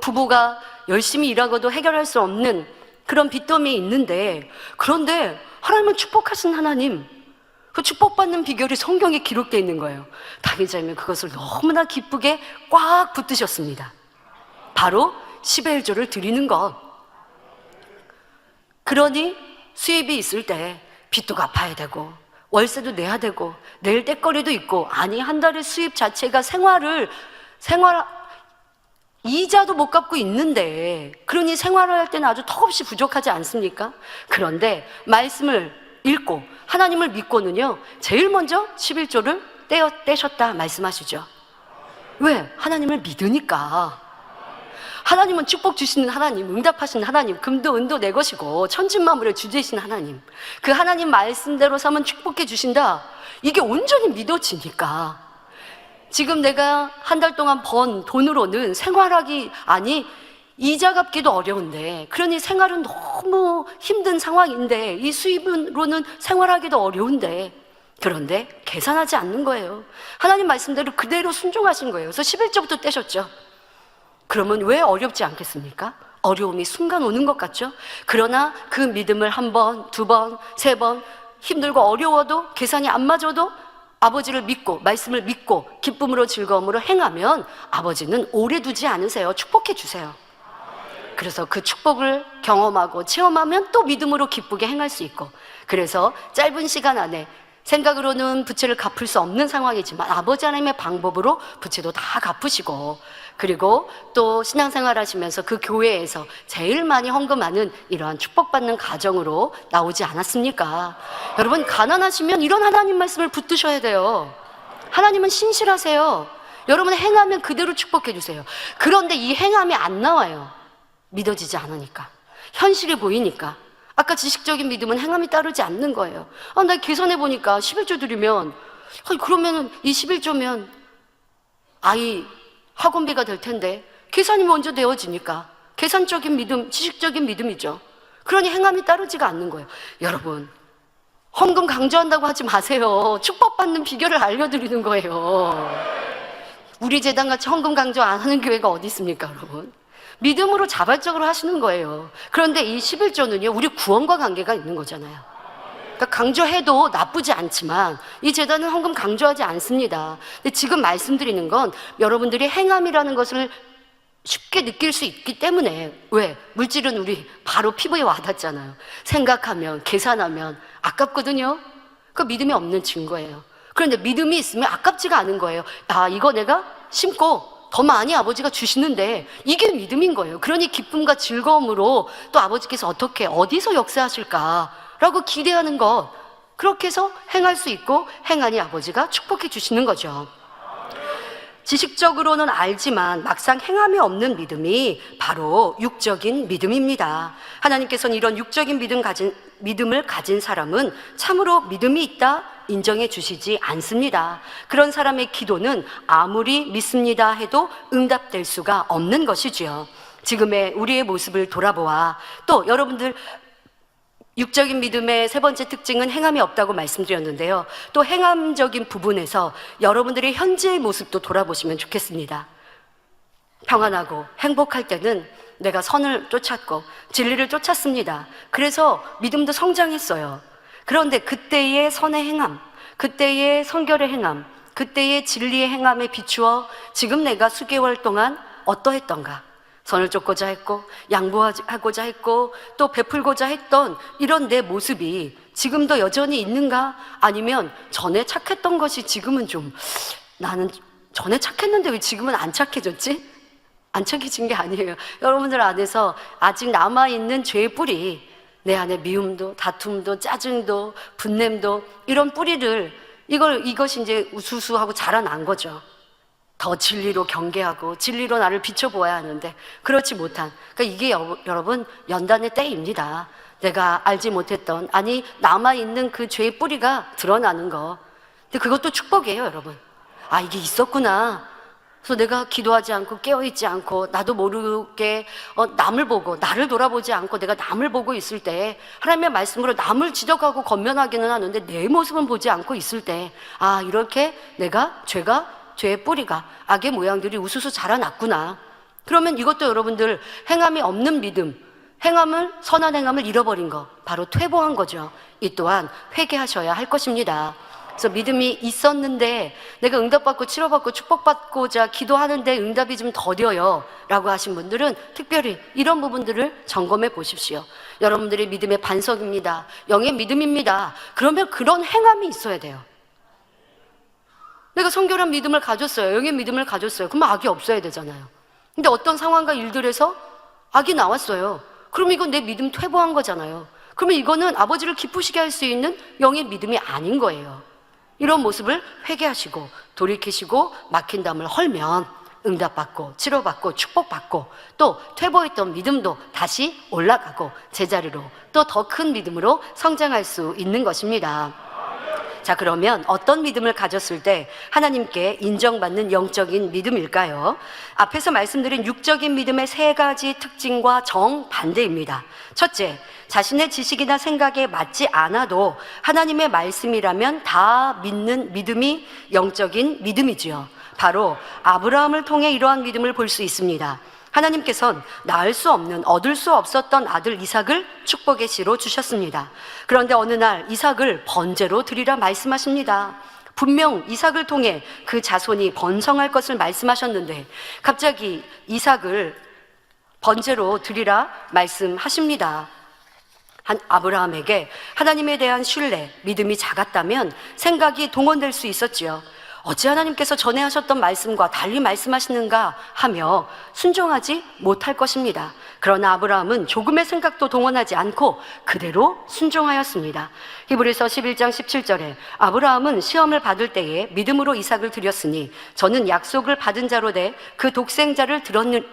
S2: 부부가 열심히 일하고도 해결할 수 없는 그런 빚더미 있는데 그런데 하나님은 축복하신 하나님, 그 축복받는 비결이 성경에 기록되어 있는 거예요. 당회장님은 그것을 너무나 기쁘게 꽉 붙드셨습니다. 바로 10의 1조를 드리는 것. 그러니 수입이 있을 때 빚도 갚아야 되고 월세도 내야 되고 낼 때거리도 있고, 아니 한 달의 수입 자체가 이자도 못 갚고 있는데, 그러니 생활을 할 때는 아주 턱없이 부족하지 않습니까? 그런데 말씀을 읽고 하나님을 믿고는요, 제일 먼저 11조를 떼셨다 말씀하시죠. 왜? 하나님을 믿으니까. 하나님은 축복 주시는 하나님, 응답하시는 하나님, 금도 은도 내 것이고 천진만물의 주제이신 하나님, 그 하나님 말씀대로 삼은 축복해 주신다. 이게 온전히 믿어지니까 지금 내가 한 달 동안 번 돈으로는 생활하기, 아니 이자 갚기도 어려운데, 그러니 생활은 너무 힘든 상황인데 이 수입으로는 생활하기도 어려운데, 그런데 계산하지 않는 거예요. 하나님 말씀대로 그대로 순종하신 거예요. 그래서 11조부터 떼셨죠. 그러면 왜 어렵지 않겠습니까? 어려움이 순간 오는 것 같죠? 그러나 그 믿음을 한 번, 두 번, 세 번 힘들고 어려워도, 계산이 안 맞아도 아버지를 믿고 말씀을 믿고 기쁨으로 즐거움으로 행하면 아버지는 오래 두지 않으세요. 축복해 주세요. 그래서 그 축복을 경험하고 체험하면 또 믿음으로 기쁘게 행할 수 있고, 그래서 짧은 시간 안에 생각으로는 부채를 갚을 수 없는 상황이지만 아버지 하나님의 방법으로 부채도 다 갚으시고, 그리고 또 신앙생활 하시면서 그 교회에서 제일 많이 헌금하는 이러한 축복받는 가정으로 나오지 않았습니까? 여러분, 가난하시면 이런 하나님 말씀을 붙드셔야 돼요. 하나님은 신실하세요. 여러분 행하면 그대로 축복해 주세요. 그런데 이 행함이 안 나와요. 믿어지지 않으니까, 현실이 보이니까. 아까 지식적인 믿음은 행함이 따르지 않는 거예요. 나 계산해 보니까 11조 드리면, 그러면 이 11조면 아이 학원비가 될 텐데, 계산이 먼저 되어지니까 계산적인 믿음, 지식적인 믿음이죠. 그러니 행함이 따르지가 않는 거예요. 여러분, 헌금 강조한다고 하지 마세요. 축복받는 비결을 알려드리는 거예요. 우리 재단같이 헌금 강조 안 하는 교회가 어디 있습니까, 여러분? 믿음으로 자발적으로 하시는 거예요. 그런데 이 11조는요, 우리 구원과 관계가 있는 거잖아요. 그러니까 강조해도 나쁘지 않지만 이 재단은 헌금 강조하지 않습니다. 근데 지금 말씀드리는 건 여러분들이 행함이라는 것을 쉽게 느낄 수 있기 때문에. 왜? 물질은 우리 바로 피부에 와닿잖아요. 생각하면, 계산하면 아깝거든요. 그 믿음이 없는 증거예요. 그런데 믿음이 있으면 아깝지가 않은 거예요. 이거 내가 심고 더 많이 아버지가 주시는데, 이게 믿음인 거예요. 그러니 기쁨과 즐거움으로 또 아버지께서 어디서 역사하실까라고 기대하는 것, 그렇게 해서 행할 수 있고 행하니 아버지가 축복해 주시는 거죠. 지식적으로는 알지만 막상 행함이 없는 믿음이 바로 육적인 믿음입니다. 하나님께서는 이런 육적인 믿음을 가진 사람은 참으로 믿음이 있다 인정해 주시지 않습니다. 그런 사람의 기도는 아무리 믿습니다 해도 응답될 수가 없는 것이지요. 지금의 우리의 모습을 돌아보아, 또 여러분들 육적인 믿음의 세 번째 특징은 행함이 없다고 말씀드렸는데요. 또 행함적인 부분에서 여러분들의 현재의 모습도 돌아보시면 좋겠습니다. 평안하고 행복할 때는 내가 선을 쫓았고 진리를 쫓았습니다. 그래서 믿음도 성장했어요. 그런데 그때의 선의 행함, 그때의 성결의 행함, 그때의 진리의 행함에 비추어 지금 내가 수개월 동안 어떠했던가, 선을 쫓고자 했고 양보하고자 했고 또 베풀고자 했던 이런 내 모습이 지금도 여전히 있는가? 아니면 전에 착했던 것이 지금은 좀, 나는 전에 착했는데 왜 지금은 안 착해졌지? 안 착해진 게 아니에요. 여러분들 안에서 아직 남아있는 죄의 뿌리, 내 안에 미움도 다툼도 짜증도 분냄도, 이런 뿌리를, 이것이 이제 우수수하고 자라난 거죠. 더 진리로 경계하고 진리로 나를 비춰보아야 하는데 그렇지 못한, 그러니까 이게 여러분 연단의 때입니다. 내가 알지 못했던, 아니 남아있는 그 죄의 뿌리가 드러나는 거. 근데 그것도 축복이에요, 여러분. 이게 있었구나. 그래서 내가 기도하지 않고 깨어있지 않고 나도 모르게 남을 보고, 나를 돌아보지 않고 내가 남을 보고 있을 때, 하나님의 말씀으로 남을 지적하고 권면하기는 하는데 내 모습은 보지 않고 있을 때, 이렇게 내가 죄의 뿌리가, 악의 모양들이 우수수 자라났구나. 그러면 이것도 여러분들 행함이 없는 믿음, 선한 행함을 잃어버린 거, 바로 퇴보한 거죠. 이 또한 회개하셔야 할 것입니다. 그래서 믿음이 있었는데 내가 응답받고 치료받고 축복받고자 기도하는데 응답이 좀 더뎌요 라고 하신 분들은 특별히 이런 부분들을 점검해 보십시오. 여러분들의 믿음의 반석입니다. 영의 믿음입니다. 그러면 그런 행함이 있어야 돼요. 내가 성결한 믿음을 가졌어요. 영의 믿음을 가졌어요. 그러면 악이 없어야 되잖아요. 근데 어떤 상황과 일들에서 악이 나왔어요. 그럼 이건 내 믿음 퇴보한 거잖아요. 그러면 이거는 아버지를 기쁘시게 할 수 있는 영의 믿음이 아닌 거예요. 이런 모습을 회개하시고 돌이키시고 막힌 담을 헐면 응답받고 치료받고 축복받고 또 퇴보했던 믿음도 다시 올라가고 제자리로 또 더 큰 믿음으로 성장할 수 있는 것입니다. 자, 그러면 어떤 믿음을 가졌을 때 하나님께 인정받는 영적인 믿음일까요? 앞에서 말씀드린 육적인 믿음의 세 가지 특징과 정반대입니다. 첫째, 자신의 지식이나 생각에 맞지 않아도 하나님의 말씀이라면 다 믿는 믿음이 영적인 믿음이지요. 바로 아브라함을 통해 이러한 믿음을 볼 수 있습니다. 하나님께서는 낳을 수 없는, 얻을 수 없었던 아들 이삭을 축복의 씨로 주셨습니다. 그런데 어느 날 이삭을 번제로 드리라 말씀하십니다. 분명 이삭을 통해 그 자손이 번성할 것을 말씀하셨는데 갑자기 이삭을 번제로 드리라 말씀하십니다. 아브라함에게 하나님에 대한 신뢰, 믿음이 작았다면 생각이 동원될 수 있었지요. 어찌 하나님께서 전에 하셨던 말씀과 달리 말씀하시는가 하며 순종하지 못할 것입니다. 그러나 아브라함은 조금의 생각도 동원하지 않고 그대로 순종하였습니다. 히브리서 11장 17절에 아브라함은 시험을 받을 때에 믿음으로 이삭을 드렸으니 저는 약속을 받은 자로 돼 그 독생자를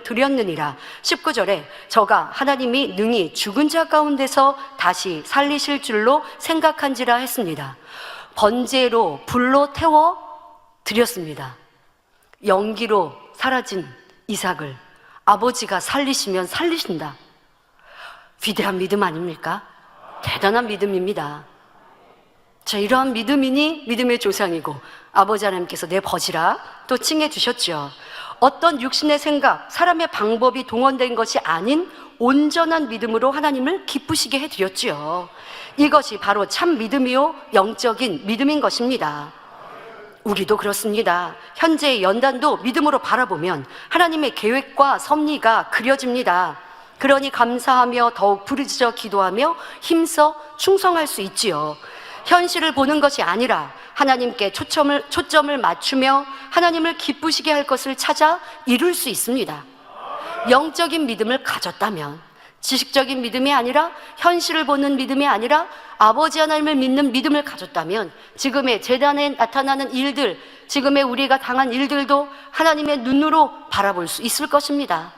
S2: 드렸느니라. 19절에 저가 하나님이 능히 죽은 자 가운데서 다시 살리실 줄로 생각한지라 했습니다. 번제로 불로 태워 드렸습니다. 연기로 사라진 이삭을 아버지가 살리시면 살리신다. 위대한 믿음 아닙니까? 대단한 믿음입니다. 자, 이러한 믿음이니 믿음의 조상이고 아버지 하나님께서 내 버지라 또 칭해 주셨죠. 어떤 육신의 생각, 사람의 방법이 동원된 것이 아닌 온전한 믿음으로 하나님을 기쁘시게 해드렸지요. 이것이 바로 참 믿음이요 영적인 믿음인 것입니다. 우리도 그렇습니다. 현재의 연단도 믿음으로 바라보면 하나님의 계획과 섭리가 그려집니다. 그러니 감사하며 더욱 부르짖어 기도하며 힘써 충성할 수 있지요. 현실을 보는 것이 아니라 하나님께 초점을 맞추며 하나님을 기쁘시게 할 것을 찾아 이룰 수 있습니다. 영적인 믿음을 가졌다면 지식적인 믿음이 아니라 현실을 보는 믿음이 아니라 아버지 하나님을 믿는 믿음을 가졌다면 지금의 재단에 나타나는 일들, 지금의 우리가 당한 일들도 하나님의 눈으로 바라볼 수 있을 것입니다.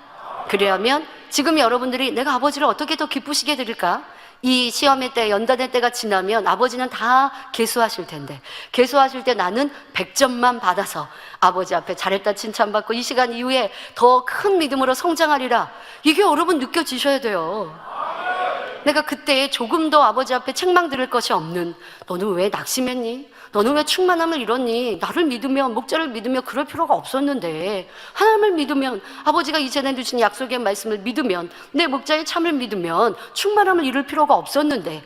S2: 그래야면 지금 여러분들이 내가 아버지를 어떻게 더 기쁘시게 드릴까? 이 시험의 때, 연단의 때가 지나면 아버지는 다 계수하실 텐데 계수하실 때 나는 100점만 받아서 아버지 앞에 잘했다 칭찬받고 이 시간 이후에 더 큰 믿음으로 성장하리라. 이게 여러분 느껴지셔야 돼요. 내가 그때 조금 더 아버지 앞에 책망 들을 것이 없는 너는 왜 낙심했니? 너는 왜 충만함을 잃었니? 나를 믿으면, 목자를 믿으면 그럴 필요가 없었는데 하나님을 믿으면, 아버지가 이전에 주신 약속의 말씀을 믿으면, 내 목자의 참을 믿으면 충만함을 잃을 필요가 없었는데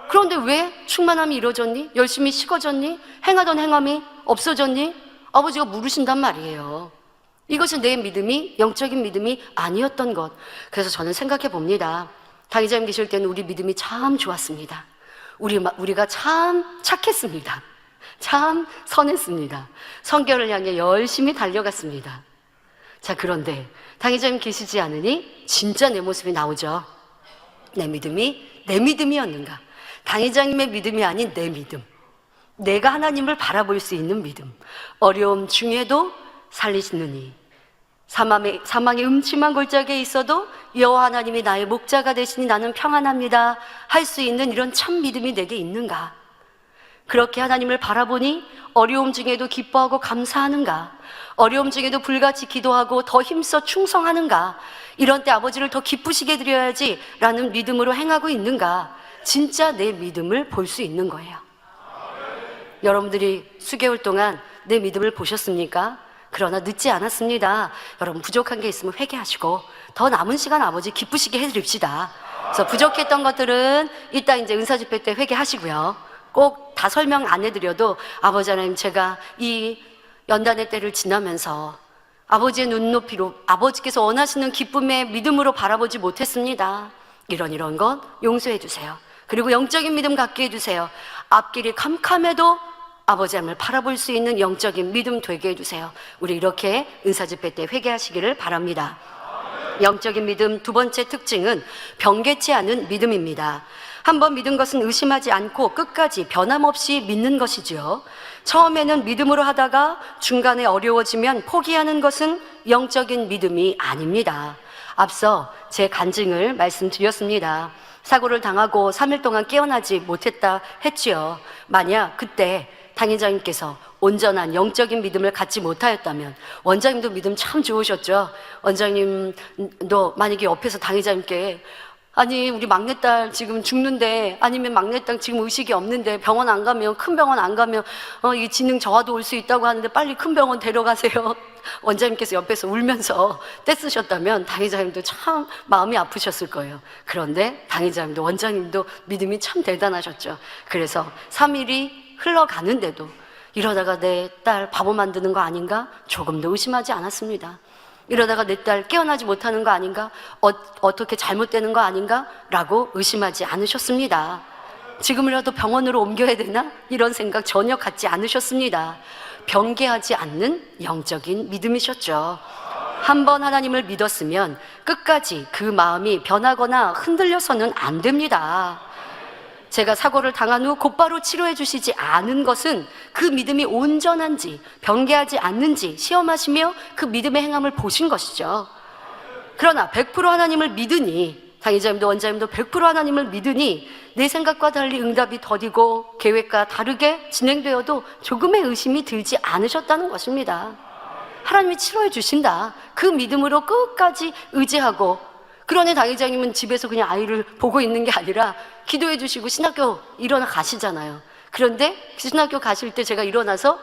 S2: 그런데 왜 충만함이 이루어졌니? 열심히 식어졌니? 행하던 행함이 없어졌니? 아버지가 물으신단 말이에요. 이것은 내 믿음이 영적인 믿음이 아니었던 것. 그래서 저는 생각해 봅니다. 당의자님 계실 때는 우리 믿음이 참 좋았습니다. 우리가 참 착했습니다. 참 선했습니다. 성결을 향해 열심히 달려갔습니다. 자, 그런데 당의자님 계시지 않으니 진짜 내 모습이 나오죠. 내 믿음이 내 믿음이었는가? 당의자님의 믿음이 아닌 내 믿음, 내가 하나님을 바라볼 수 있는 믿음, 어려움 중에도 살리시느니 사망의 음침한 골짜기에 있어도 여호와 하나님이 나의 목자가 되시니 나는 평안합니다 할 수 있는 이런 참 믿음이 내게 있는가? 그렇게 하나님을 바라보니 어려움 중에도 기뻐하고 감사하는가? 어려움 중에도 불같이 기도하고 더 힘써 충성하는가? 이런 때 아버지를 더 기쁘시게 드려야지 라는 믿음으로 행하고 있는가? 진짜 내 믿음을 볼 수 있는 거예요. 여러분들이 수개월 동안 내 믿음을 보셨습니까? 그러나 늦지 않았습니다. 여러분, 부족한 게 있으면 회개하시고 더 남은 시간 아버지 기쁘시게 해드립시다. 그래서 부족했던 것들은 이따 이제 은사집회 때 회개하시고요. 꼭 다 설명 안 해드려도 아버지 하나님, 제가 이 연단의 때를 지나면서 아버지의 눈높이로 아버지께서 원하시는 기쁨의 믿음으로 바라보지 못했습니다. 이런 것 용서해 주세요. 그리고 영적인 믿음 갖게 해주세요. 앞길이 캄캄해도 아버지 하나님을 바라볼 수 있는 영적인 믿음 되게 해주세요. 우리 이렇게 은사집회 때 회개하시기를 바랍니다. 영적인 믿음 두 번째 특징은 변개치 않은 믿음입니다. 한번 믿은 것은 의심하지 않고 끝까지 변함없이 믿는 것이지요. 처음에는 믿음으로 하다가 중간에 어려워지면 포기하는 것은 영적인 믿음이 아닙니다. 앞서 제 간증을 말씀드렸습니다. 사고를 당하고 3일 동안 깨어나지 못했다 했지요. 만약 그때 당회장님께서 온전한 영적인 믿음을 갖지 못하였다면, 원장님도 믿음 참 좋으셨죠. 원장님도 만약에 옆에서 당회장님께 아니 우리 막내딸 지금 죽는데, 아니면 막내딸 지금 의식이 없는데 병원 안 가면, 큰 병원 안 가면 이 지능 저하도 올 수 있다고 하는데 빨리 큰 병원 데려가세요. 원장님께서 옆에서 울면서 떼쓰셨다면 당회장님도 참 마음이 아프셨을 거예요. 그런데 당회장님도 원장님도 믿음이 참 대단하셨죠. 그래서 3일이 흘러가는데도 이러다가 내 딸 바보 만드는 거 아닌가? 조금도 의심하지 않았습니다. 이러다가 내 딸 깨어나지 못하는 거 아닌가? 어떻게 잘못되는 거 아닌가? 라고 의심하지 않으셨습니다. 지금이라도 병원으로 옮겨야 되나? 이런 생각 전혀 갖지 않으셨습니다. 변개하지 않는 영적인 믿음이셨죠. 한번 하나님을 믿었으면 끝까지 그 마음이 변하거나 흔들려서는 안 됩니다. 제가 사고를 당한 후 곧바로 치료해 주시지 않은 것은 그 믿음이 온전한지 변개하지 않는지 시험하시며 그 믿음의 행함을 보신 것이죠. 그러나 100% 하나님을 믿으니, 당회장님도 원장님도 100% 하나님을 믿으니 내 생각과 달리 응답이 더디고 계획과 다르게 진행되어도 조금의 의심이 들지 않으셨다는 것입니다. 하나님이 치료해 주신다, 그 믿음으로 끝까지 의지하고, 그러니 당회장님은 집에서 그냥 아이를 보고 있는 게 아니라 기도해 주시고 신학교 일어나 가시잖아요. 그런데 신학교 가실 때 제가 일어나서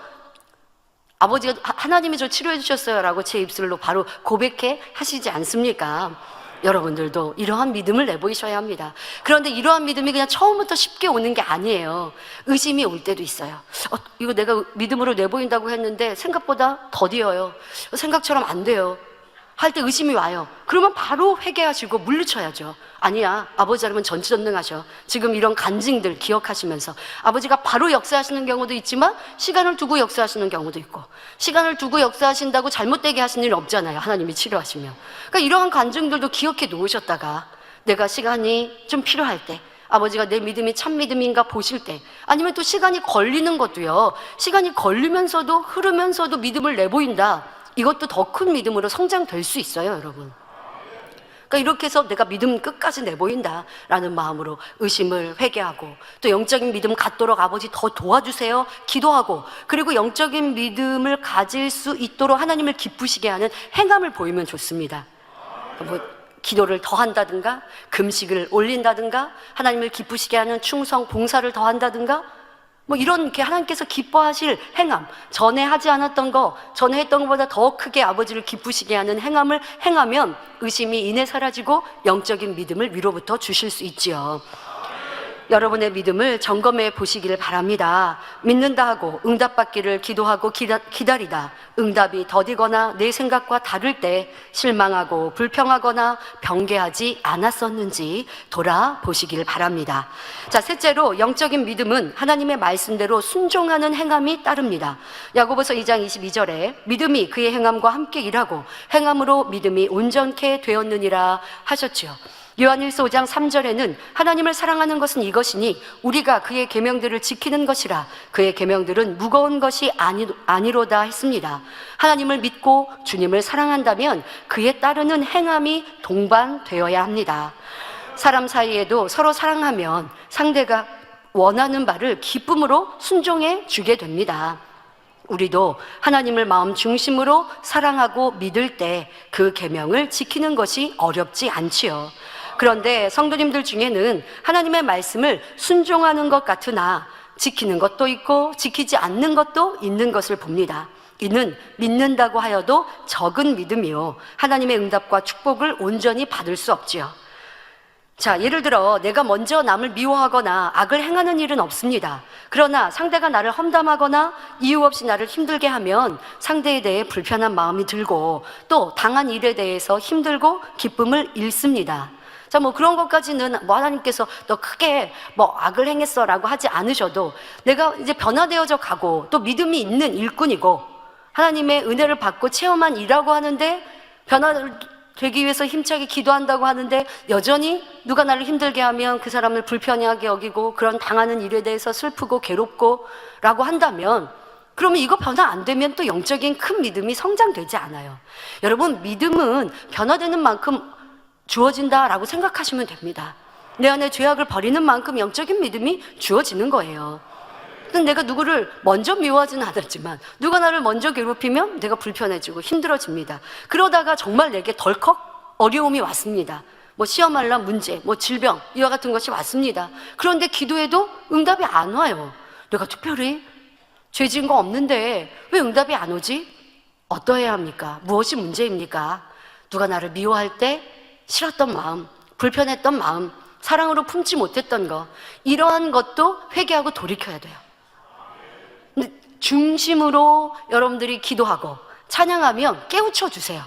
S2: 아버지가 하나님이 저 치료해 주셨어요 라고 제 입술로 바로 고백해 하시지 않습니까? 여러분들도 이러한 믿음을 내보이셔야 합니다. 그런데 이러한 믿음이 그냥 처음부터 쉽게 오는 게 아니에요. 의심이 올 때도 있어요. 이거 내가 믿음으로 내보인다고 했는데 생각보다 더디어요. 생각처럼 안 돼요. 할 때 의심이 와요. 그러면 바로 회개하시고 물리쳐야죠. 아니야, 아버지 하나님은 전지전능하셔. 지금 이런 간증들 기억하시면서 아버지가 바로 역사하시는 경우도 있지만 시간을 두고 역사하시는 경우도 있고, 시간을 두고 역사하신다고 잘못되게 하시는 일 없잖아요, 하나님이 치료하시면. 그러니까 이러한 간증들도 기억해 놓으셨다가 내가 시간이 좀 필요할 때, 아버지가 내 믿음이 참 믿음인가 보실 때, 아니면 또 시간이 걸리는 것도요, 시간이 걸리면서도 흐르면서도 믿음을 내보인다, 이것도 더 큰 믿음으로 성장될 수 있어요, 여러분. 그러니까 이렇게 해서 내가 믿음 끝까지 내보인다라는 마음으로 의심을 회개하고, 또 영적인 믿음 갖도록 아버지 더 도와주세요 기도하고, 그리고 영적인 믿음을 가질 수 있도록 하나님을 기쁘시게 하는 행함을 보이면 좋습니다. 뭐 기도를 더 한다든가, 금식을 올린다든가, 하나님을 기쁘시게 하는 충성 봉사를 더 한다든가, 뭐 이렇게 하나님께서 기뻐하실 행함, 전에 하지 않았던 거, 전에 했던 것보다 더 크게 아버지를 기쁘시게 하는 행함을 행하면 의심이 이내 사라지고 영적인 믿음을 위로부터 주실 수 있지요. 여러분의 믿음을 점검해 보시기를 바랍니다. 믿는다 하고 응답받기를 기도하고 기다리다 응답이 더디거나 내 생각과 다를 때 실망하고 불평하거나 변개하지 않았었는지 돌아보시길 바랍니다. 자, 셋째로 영적인 믿음은 하나님의 말씀대로 순종하는 행함이 따릅니다. 야고보서 2장 22절에 믿음이 그의 행함과 함께 일하고 행함으로 믿음이 온전케 되었느니라 하셨지요. 요한일서 5장 3절에는 하나님을 사랑하는 것은 이것이니 우리가 그의 계명들을 지키는 것이라 그의 계명들은 무거운 것이 아니로다 했습니다. 하나님을 믿고 주님을 사랑한다면 그에 따르는 행함이 동반되어야 합니다. 사람 사이에도 서로 사랑하면 상대가 원하는 바를 기쁨으로 순종해 주게 됩니다. 우리도 하나님을 마음 중심으로 사랑하고 믿을 때 그 계명을 지키는 것이 어렵지 않지요. 그런데 성도님들 중에는 하나님의 말씀을 순종하는 것 같으나 지키는 것도 있고 지키지 않는 것도 있는 것을 봅니다. 이는 믿는다고 하여도 적은 믿음이요 하나님의 응답과 축복을 온전히 받을 수 없지요. 자, 예를 들어 내가 먼저 남을 미워하거나 악을 행하는 일은 없습니다. 그러나 상대가 나를 험담하거나 이유 없이 나를 힘들게 하면 상대에 대해 불편한 마음이 들고 또 당한 일에 대해서 힘들고 기쁨을 잃습니다. 자, 뭐 그런 것까지는 뭐 하나님께서 너 크게 뭐 악을 행했어라고 하지 않으셔도 내가 이제 변화되어져 가고 또 믿음이 있는 일꾼이고 하나님의 은혜를 받고 체험한 일이라고 하는데 변화되기 위해서 힘차게 기도한다고 하는데 여전히 누가 나를 힘들게 하면 그 사람을 불편하게 여기고 그런 당하는 일에 대해서 슬프고 괴롭고 라고 한다면 그러면 이거 변화 안 되면 또 영적인 큰 믿음이 성장되지 않아요. 여러분, 믿음은 변화되는 만큼 주어진다라고 생각하시면 됩니다. 내 안에 죄악을 버리는 만큼 영적인 믿음이 주어지는 거예요. 내가 누구를 먼저 미워하지는 않았지만 누가 나를 먼저 괴롭히면 내가 불편해지고 힘들어집니다. 그러다가 정말 내게 덜컥 어려움이 왔습니다. 뭐 시험할라 문제, 뭐 질병 이와 같은 것이 왔습니다. 그런데 기도해도 응답이 안 와요. 내가 특별히 죄 지은 거 없는데 왜 응답이 안 오지? 어떠해야 합니까? 무엇이 문제입니까? 누가 나를 미워할 때 싫었던 마음, 불편했던 마음, 사랑으로 품지 못했던 거, 이러한 것도 회개하고 돌이켜야 돼요. 근데 중심으로 여러분들이 기도하고 찬양하면 깨우쳐 주세요.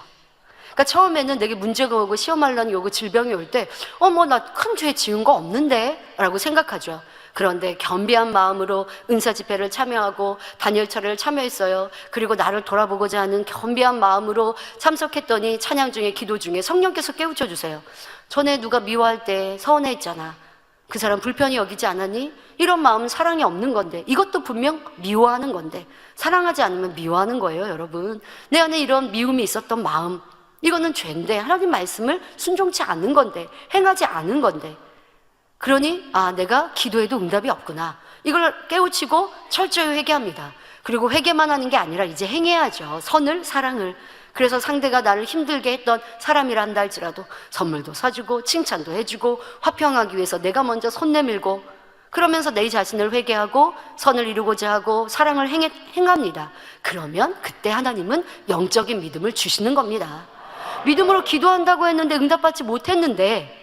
S2: 그러니까 처음에는 내게 문제가 오고 시험할란이 오고 질병이 올 때 뭐 나 큰 죄 지은 거 없는데 라고 생각하죠. 그런데 겸비한 마음으로 은사 집회를 참여하고 단열차를 참여했어요. 그리고 나를 돌아보고자 하는 겸비한 마음으로 참석했더니 찬양 중에 기도 중에 성령께서 깨우쳐 주세요. 전에 누가 미워할 때 서운해했잖아. 그 사람 불편히 여기지 않았니? 이런 마음은 사랑이 없는 건데, 이것도 분명 미워하는 건데, 사랑하지 않으면 미워하는 거예요. 여러분, 내 안에 이런 미움이 있었던 마음, 이거는 죄인데 하나님 말씀을 순종치 않는 건데, 행하지 않은 건데, 그러니 내가 기도해도 응답이 없구나, 이걸 깨우치고 철저히 회개합니다. 그리고 회개만 하는 게 아니라 이제 행해야죠. 선을, 사랑을. 그래서 상대가 나를 힘들게 했던 사람이라 한다 할지라도 선물도 사주고 칭찬도 해주고 화평하기 위해서 내가 먼저 손 내밀고, 그러면서 내 자신을 회개하고 선을 이루고자 하고 사랑을 행합니다. 그러면 그때 하나님은 영적인 믿음을 주시는 겁니다. 믿음으로 기도한다고 했는데 응답받지 못했는데,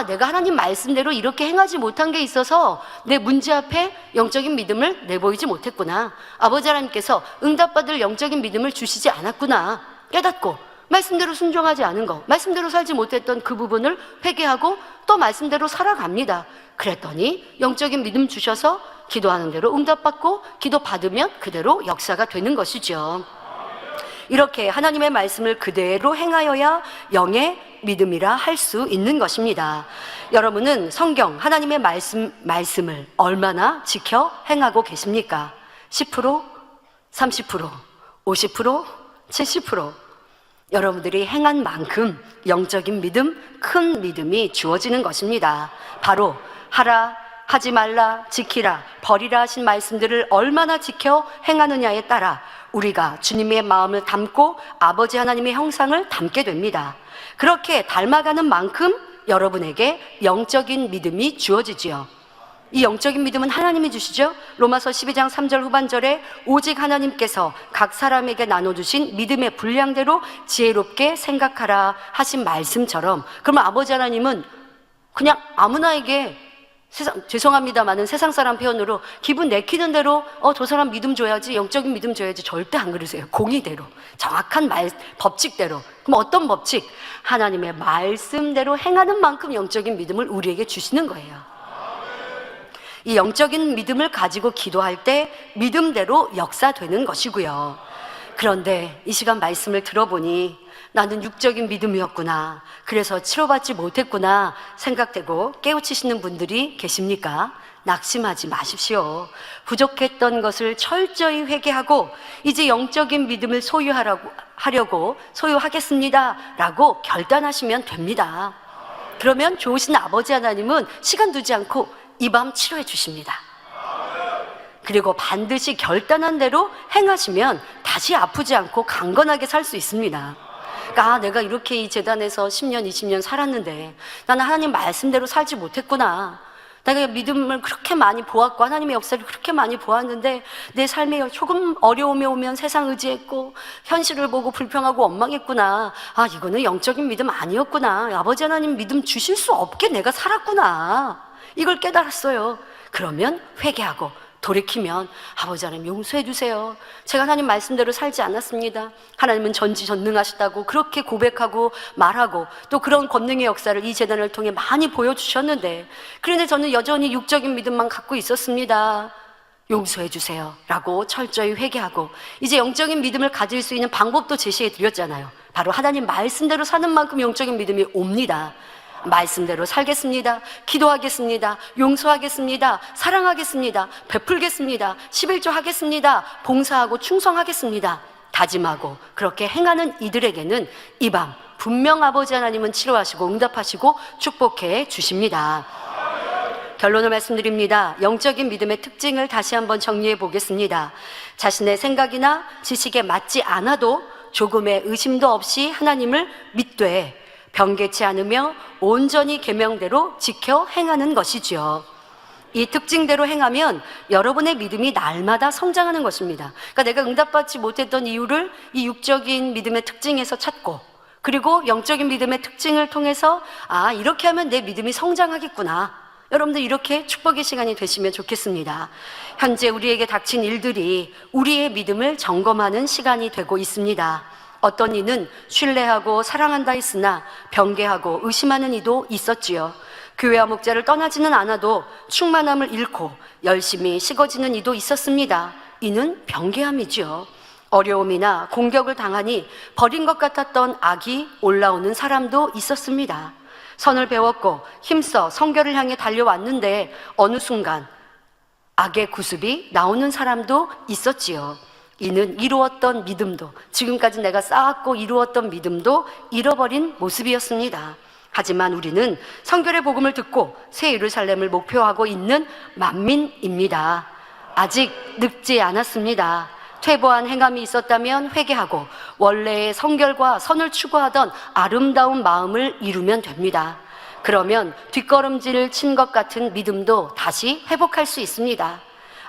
S2: 내가 하나님 말씀대로 이렇게 행하지 못한 게 있어서 내 문제 앞에 영적인 믿음을 내보이지 못했구나, 아버지 하나님께서 응답받을 영적인 믿음을 주시지 않았구나 깨닫고 말씀대로 순종하지 않은 거, 말씀대로 살지 못했던 그 부분을 회개하고 또 말씀대로 살아갑니다. 그랬더니 영적인 믿음 주셔서 기도하는 대로 응답받고 기도 받으면 그대로 역사가 되는 것이죠. 이렇게 하나님의 말씀을 그대로 행하여야 영의 믿음이라 할 수 있는 것입니다. 여러분은 성경 하나님의 말씀을 얼마나 지켜 행하고 계십니까? 10%? 30%? 50%? 70%? 여러분들이 행한 만큼 영적인 믿음, 큰 믿음이 주어지는 것입니다. 바로 하라, 하지 말라, 지키라, 버리라 하신 말씀들을 얼마나 지켜 행하느냐에 따라 우리가 주님의 마음을 담고 아버지 하나님의 형상을 담게 됩니다. 그렇게 닮아가는 만큼 여러분에게 영적인 믿음이 주어지지요. 이 영적인 믿음은 하나님이 주시죠. 로마서 12장 3절 후반절에 오직 하나님께서 각 사람에게 나눠주신 믿음의 분량대로 지혜롭게 생각하라 하신 말씀처럼, 그러면 아버지 하나님은 그냥 아무나에게 죄송합니다만은 세상 사람 표현으로 기분 내키는 대로 저 사람 믿음 줘야지, 영적인 믿음 줘야지, 절대 안 그러세요. 공의대로, 정확한 법칙대로. 그럼 어떤 법칙? 하나님의 말씀대로 행하는 만큼 영적인 믿음을 우리에게 주시는 거예요. 이 영적인 믿음을 가지고 기도할 때 믿음대로 역사되는 것이고요. 그런데 이 시간 말씀을 들어보니 나는 육적인 믿음이었구나, 그래서 치료받지 못했구나 생각되고 깨우치시는 분들이 계십니까? 낙심하지 마십시오. 부족했던 것을 철저히 회개하고 이제 영적인 믿음을 소유하겠습니다 라고 결단하시면 됩니다. 그러면 좋으신 아버지 하나님은 시간 두지 않고 이 밤 치료해 주십니다. 그리고 반드시 결단한 대로 행하시면 다시 아프지 않고 강건하게 살 수 있습니다. 그러니까 내가 이렇게 이 재단에서 10년, 20년 살았는데 나는 하나님 말씀대로 살지 못했구나, 내가 믿음을 그렇게 많이 보았고 하나님의 역사를 그렇게 많이 보았는데 내 삶에 조금 어려움이 오면 세상 의지했고 현실을 보고 불평하고 원망했구나. 아, 이거는 영적인 믿음 아니었구나. 아버지 하나님 믿음 주실 수 없게 내가 살았구나. 이걸 깨달았어요. 그러면 회개하고 돌이키면 아버지 하나님 용서해 주세요. 제가 하나님 말씀대로 살지 않았습니다. 하나님은 전지전능하시다고 그렇게 고백하고 말하고 또 그런 권능의 역사를 이 재단을 통해 많이 보여주셨는데, 그런데 저는 여전히 육적인 믿음만 갖고 있었습니다. 용서해 주세요 라고 철저히 회개하고 이제 영적인 믿음을 가질 수 있는 방법도 제시해 드렸잖아요. 바로 하나님 말씀대로 사는 만큼 영적인 믿음이 옵니다. 말씀대로 살겠습니다. 기도하겠습니다. 용서하겠습니다. 사랑하겠습니다. 베풀겠습니다. 11조 하겠습니다. 봉사하고 충성하겠습니다. 다짐하고 그렇게 행하는 이들에게는 이 밤 분명 아버지 하나님은 치료하시고 응답하시고 축복해 주십니다. 결론을 말씀드립니다. 영적인 믿음의 특징을 다시 한번 정리해 보겠습니다. 자신의 생각이나 지식에 맞지 않아도 조금의 의심도 없이 하나님을 믿되 변개치 않으며 온전히 계명대로 지켜 행하는 것이지요. 이 특징대로 행하면 여러분의 믿음이 날마다 성장하는 것입니다. 그러니까 내가 응답받지 못했던 이유를 이 육적인 믿음의 특징에서 찾고, 그리고 영적인 믿음의 특징을 통해서 아, 이렇게 하면 내 믿음이 성장하겠구나. 여러분들 이렇게 축복의 시간이 되시면 좋겠습니다. 현재 우리에게 닥친 일들이 우리의 믿음을 점검하는 시간이 되고 있습니다. 어떤 이는 신뢰하고 사랑한다 했으나 변개하고 의심하는 이도 있었지요. 교회와 목자를 떠나지는 않아도 충만함을 잃고 열심히 식어지는 이도 있었습니다. 이는 변개함이지요. 어려움이나 공격을 당하니 버린 것 같았던 악이 올라오는 사람도 있었습니다. 선을 배웠고 힘써 성결을 향해 달려왔는데 어느 순간 악의 구습이 나오는 사람도 있었지요. 이는 이루었던 믿음도, 지금까지 내가 쌓았고 이루었던 믿음도 잃어버린 모습이었습니다. 하지만 우리는 성결의 복음을 듣고 새 예루살렘을 목표하고 있는 만민입니다. 아직 늙지 않았습니다. 퇴보한 행함이 있었다면 회개하고 원래의 성결과 선을 추구하던 아름다운 마음을 이루면 됩니다. 그러면 뒷걸음질을 친 것 같은 믿음도 다시 회복할 수 있습니다.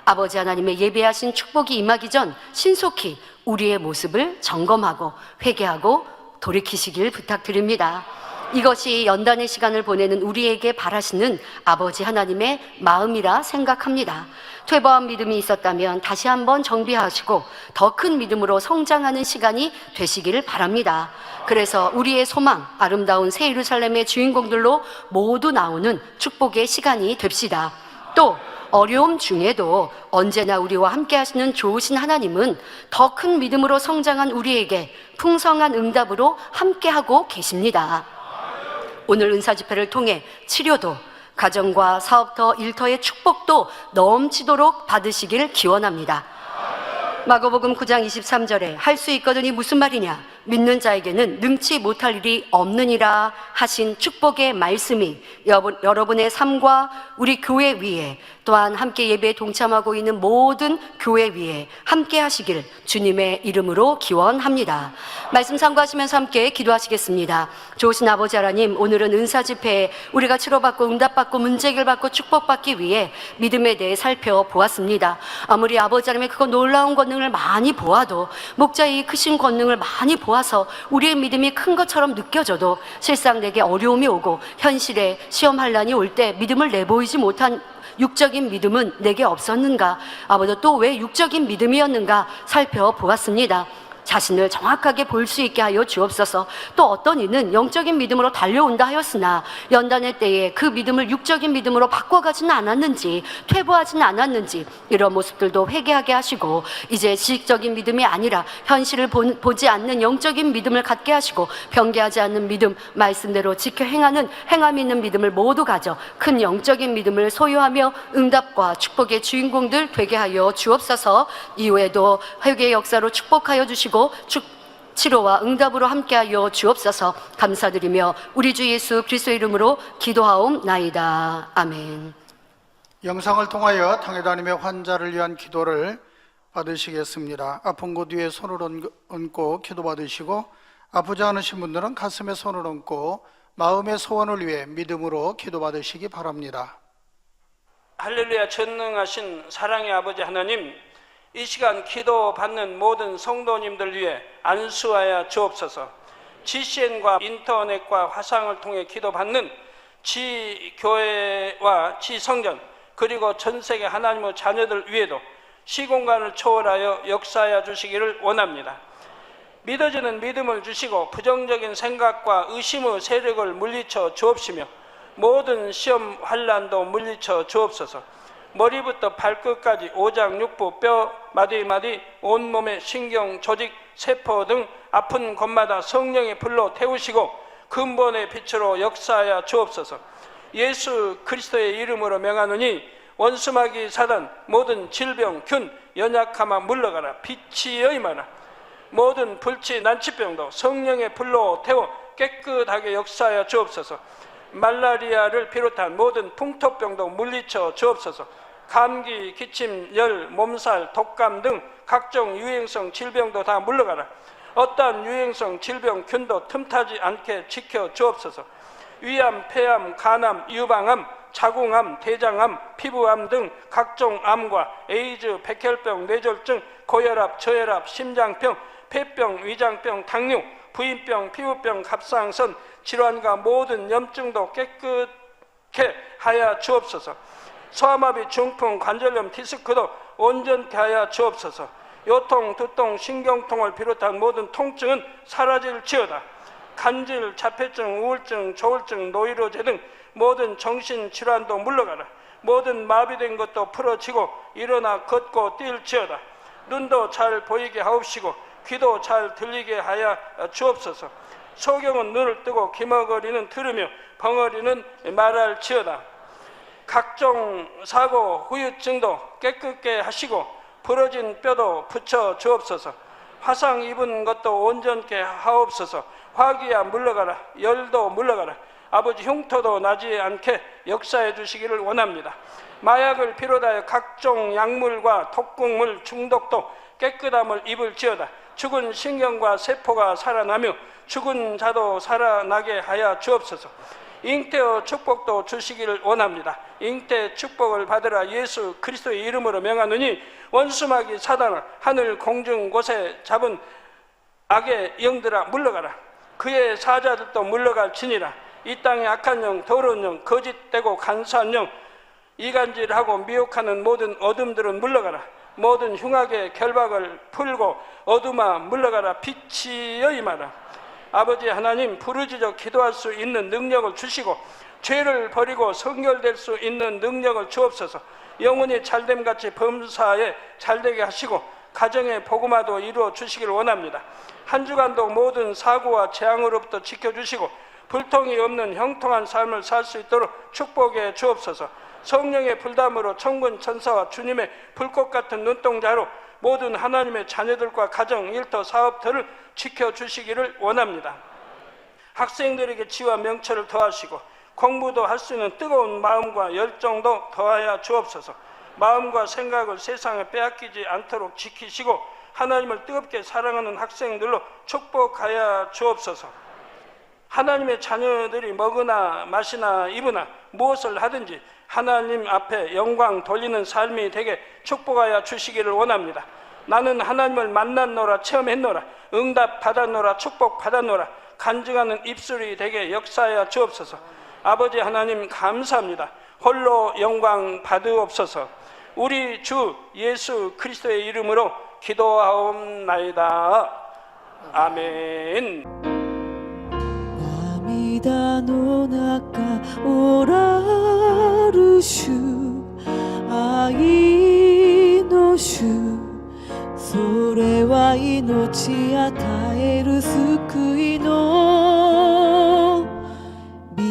S2: 아버지 하나님의 예배하신 축복이 임하기 전 신속히 우리의 모습을 점검하고 회개하고 돌이키시길 부탁드립니다. 이것이 연단의 시간을 보내는 우리에게 바라시는 아버지 하나님의 마음이라 생각합니다. 퇴보한 믿음이 있었다면 다시 한번 정비하시고 더 큰 믿음으로 성장하는 시간이 되시기를 바랍니다. 그래서 우리의 소망, 아름다운 새 예루살렘의 주인공들로 모두 나오는 축복의 시간이 됩시다. 또 어려움 중에도 언제나 우리와 함께 하시는 좋으신 하나님은 더 큰 믿음으로 성장한 우리에게 풍성한 응답으로 함께하고 계십니다. 오늘 은사 집회를 통해 치료도, 가정과 사업터, 일터의 축복도 넘치도록 받으시길 기원합니다. 마가복음 9장 23절에 할 수 있거든이 무슨 말이냐? 믿는 자에게는 능치 못할 일이 없느니라 하신 축복의 말씀이 여러분의 삶과 우리 교회 위에, 또한 함께 예배에 동참하고 있는 모든 교회 위에 함께 하시길 주님의 이름으로 기원합니다. 말씀 참고하시면서 함께 기도하시겠습니다. 좋으신 아버지 하나님, 오늘은 은사 집회에 우리가 치료받고 응답받고 문제 해결받고 축복받기 위해 믿음에 대해 살펴보았습니다. 아무리 아버지 하나님의 그거 놀라운 권능을 많이 보아도, 목자의 크신 권능을 많이 보아서 우리의 믿음이 큰 것처럼 느껴져도 실상 내게 어려움이 오고 현실에 시험 환난이 올 때 믿음을 내보이지 못한 육적인 믿음은 내게 없었는가? 아버지, 또 왜 육적인 믿음이었는가 살펴보았습니다. 자신을 정확하게 볼 수 있게 하여 주옵소서. 또 어떤 이는 영적인 믿음으로 달려온다 하였으나 연단의 때에 그 믿음을 육적인 믿음으로 바꿔가지는 않았는지, 퇴보하지는 않았는지, 이런 모습들도 회개하게 하시고 이제 지식적인 믿음이 아니라 현실을 보지 않는 영적인 믿음을 갖게 하시고 변개하지 않는 믿음, 말씀대로 지켜 행하는 행함 있는 믿음을 모두 가져 큰 영적인 믿음을 소유하며 응답과 축복의 주인공들 되게 하여 주옵소서. 이후에도 회개의 역사로 축복하여 주시고 치료와 응답으로 함께하여 주옵소서. 감사드리며 우리 주 예수 그리스도의 이름으로 기도하옵나이다. 아멘.
S1: 영상을 통하여 당해다니며 환자를 위한 기도를 받으시겠습니다. 아픈 곳 위에 손을 얹고 기도 받으시고, 아프지 않으신 분들은 가슴에 손을 얹고 마음의 소원을 위해 믿음으로 기도 받으시기 바랍니다.
S3: 할렐루야. 전능하신 사랑의 아버지 하나님, 이 시간 기도받는 모든 성도님들 위해 안수하여 주옵소서. GCN과 인터넷과 화상을 통해 기도받는 지교회와 지성전 그리고 전세계 하나님의 자녀들 위에도 시공간을 초월하여 역사하여 주시기를 원합니다. 믿어지는 믿음을 주시고 부정적인 생각과 의심의 세력을 물리쳐 주옵시며 모든 시험 환난도 물리쳐 주옵소서. 머리부터 발끝까지 오장 육부 뼈 마디마디 온몸의 신경 조직 세포 등 아픈 곳마다 성령의 불로 태우시고 근본의 빛으로 역사하여 주옵소서. 예수 그리스도의 이름으로 명하노니 원수마귀 사단 모든 질병 균 연약함아 물러가라. 빛이 여임하라. 모든 불치 난치병도 성령의 불로 태워 깨끗하게 역사하여 주옵소서. 말라리아를 비롯한 모든 풍토병도 물리쳐 주옵소서. 감기, 기침, 열, 몸살, 독감 등 각종 유행성 질병도 다 물러가라. 어떠한 유행성 질병 균도 틈타지 않게 지켜 주옵소서. 위암, 폐암, 간암, 유방암, 자궁암, 대장암, 피부암 등 각종 암과 에이즈, 백혈병, 뇌졸중, 고혈압, 저혈압, 심장병, 폐병, 위장병, 당뇨, 부인병, 피부병, 갑상선 질환과 모든 염증도 깨끗게 하여 주옵소서. 소아마비, 중풍, 관절염, 디스크도 온전케 하여 주옵소서. 요통, 두통, 신경통을 비롯한 모든 통증은 사라질지어다. 간질, 자폐증, 우울증, 조울증, 노이로제 등 모든 정신질환도 물러가라. 모든 마비된 것도 풀어지고 일어나 걷고 뛸지어다. 눈도 잘 보이게 하옵시고 귀도 잘 들리게 하여 주옵소서. 소경은 눈을 뜨고 기머거리는 들으며 벙어리는 말할지어다. 각종 사고, 후유증도 깨끗게 하시고 부러진 뼈도 붙여 주옵소서. 화상 입은 것도 온전케 하옵소서. 화기야 물러가라. 열도 물러가라. 아버지 흉터도 나지 않게 역사해 주시기를 원합니다. 마약을 비롯하여 각종 약물과 독극물 중독도 깨끗함을 입을지어다. 죽은 신경과 세포가 살아나며 죽은 자도 살아나게 하여 주옵소서. 잉태의 축복도 주시기를 원합니다. 잉태 축복을 받으라. 예수 그리스도의 이름으로 명하노니 원수마귀 사단을 하늘 공중 곳에 잡은 악의 영들아 물러가라. 그의 사자들도 물러갈지니라. 이 땅의 악한 영, 더러운 영, 거짓되고 간사한 영, 이간질하고 미혹하는 모든 어둠들은 물러가라. 모든 흉악의 결박을 풀고 어둠아 물러가라. 빛이 여임하라. 아버지 하나님, 부르짖어 기도할 수 있는 능력을 주시고 죄를 버리고 성결될 수 있는 능력을 주옵소서. 영혼이 잘됨같이 범사에 잘되게 하시고 가정의 복음화도 이루어 주시길 원합니다. 한 주간도 모든 사고와 재앙으로부터 지켜주시고 불통이 없는 형통한 삶을 살 수 있도록 축복해 주옵소서. 성령의 불담으로 천군 천사와 주님의 불꽃 같은 눈동자로 모든 하나님의 자녀들과 가정, 일터, 사업들을 지켜주시기를 원합니다. 학생들에게 지와 명철을 더하시고 공부도 할 수 있는 뜨거운 마음과 열정도 더하여 주옵소서. 마음과 생각을 세상에 빼앗기지 않도록 지키시고 하나님을 뜨겁게 사랑하는 학생들로 축복하여 주옵소서. 하나님의 자녀들이 먹으나 마시나 입으나 무엇을 하든지 하나님 앞에 영광 돌리는 삶이 되게 축복하여 주시기를 원합니다. 나는 하나님을 만났노라, 체험했노라, 응답 받았노라, 축복 받았노라, 간증하는 입술이 되게 역사하여 주옵소서. 아버지 하나님 감사합니다. 홀로 영광 받으옵소서. 우리 주 예수 그리스도의 이름으로 기도하옵나이다. 아멘.
S4: 涙の中おらる主愛の主それは命与える救いの道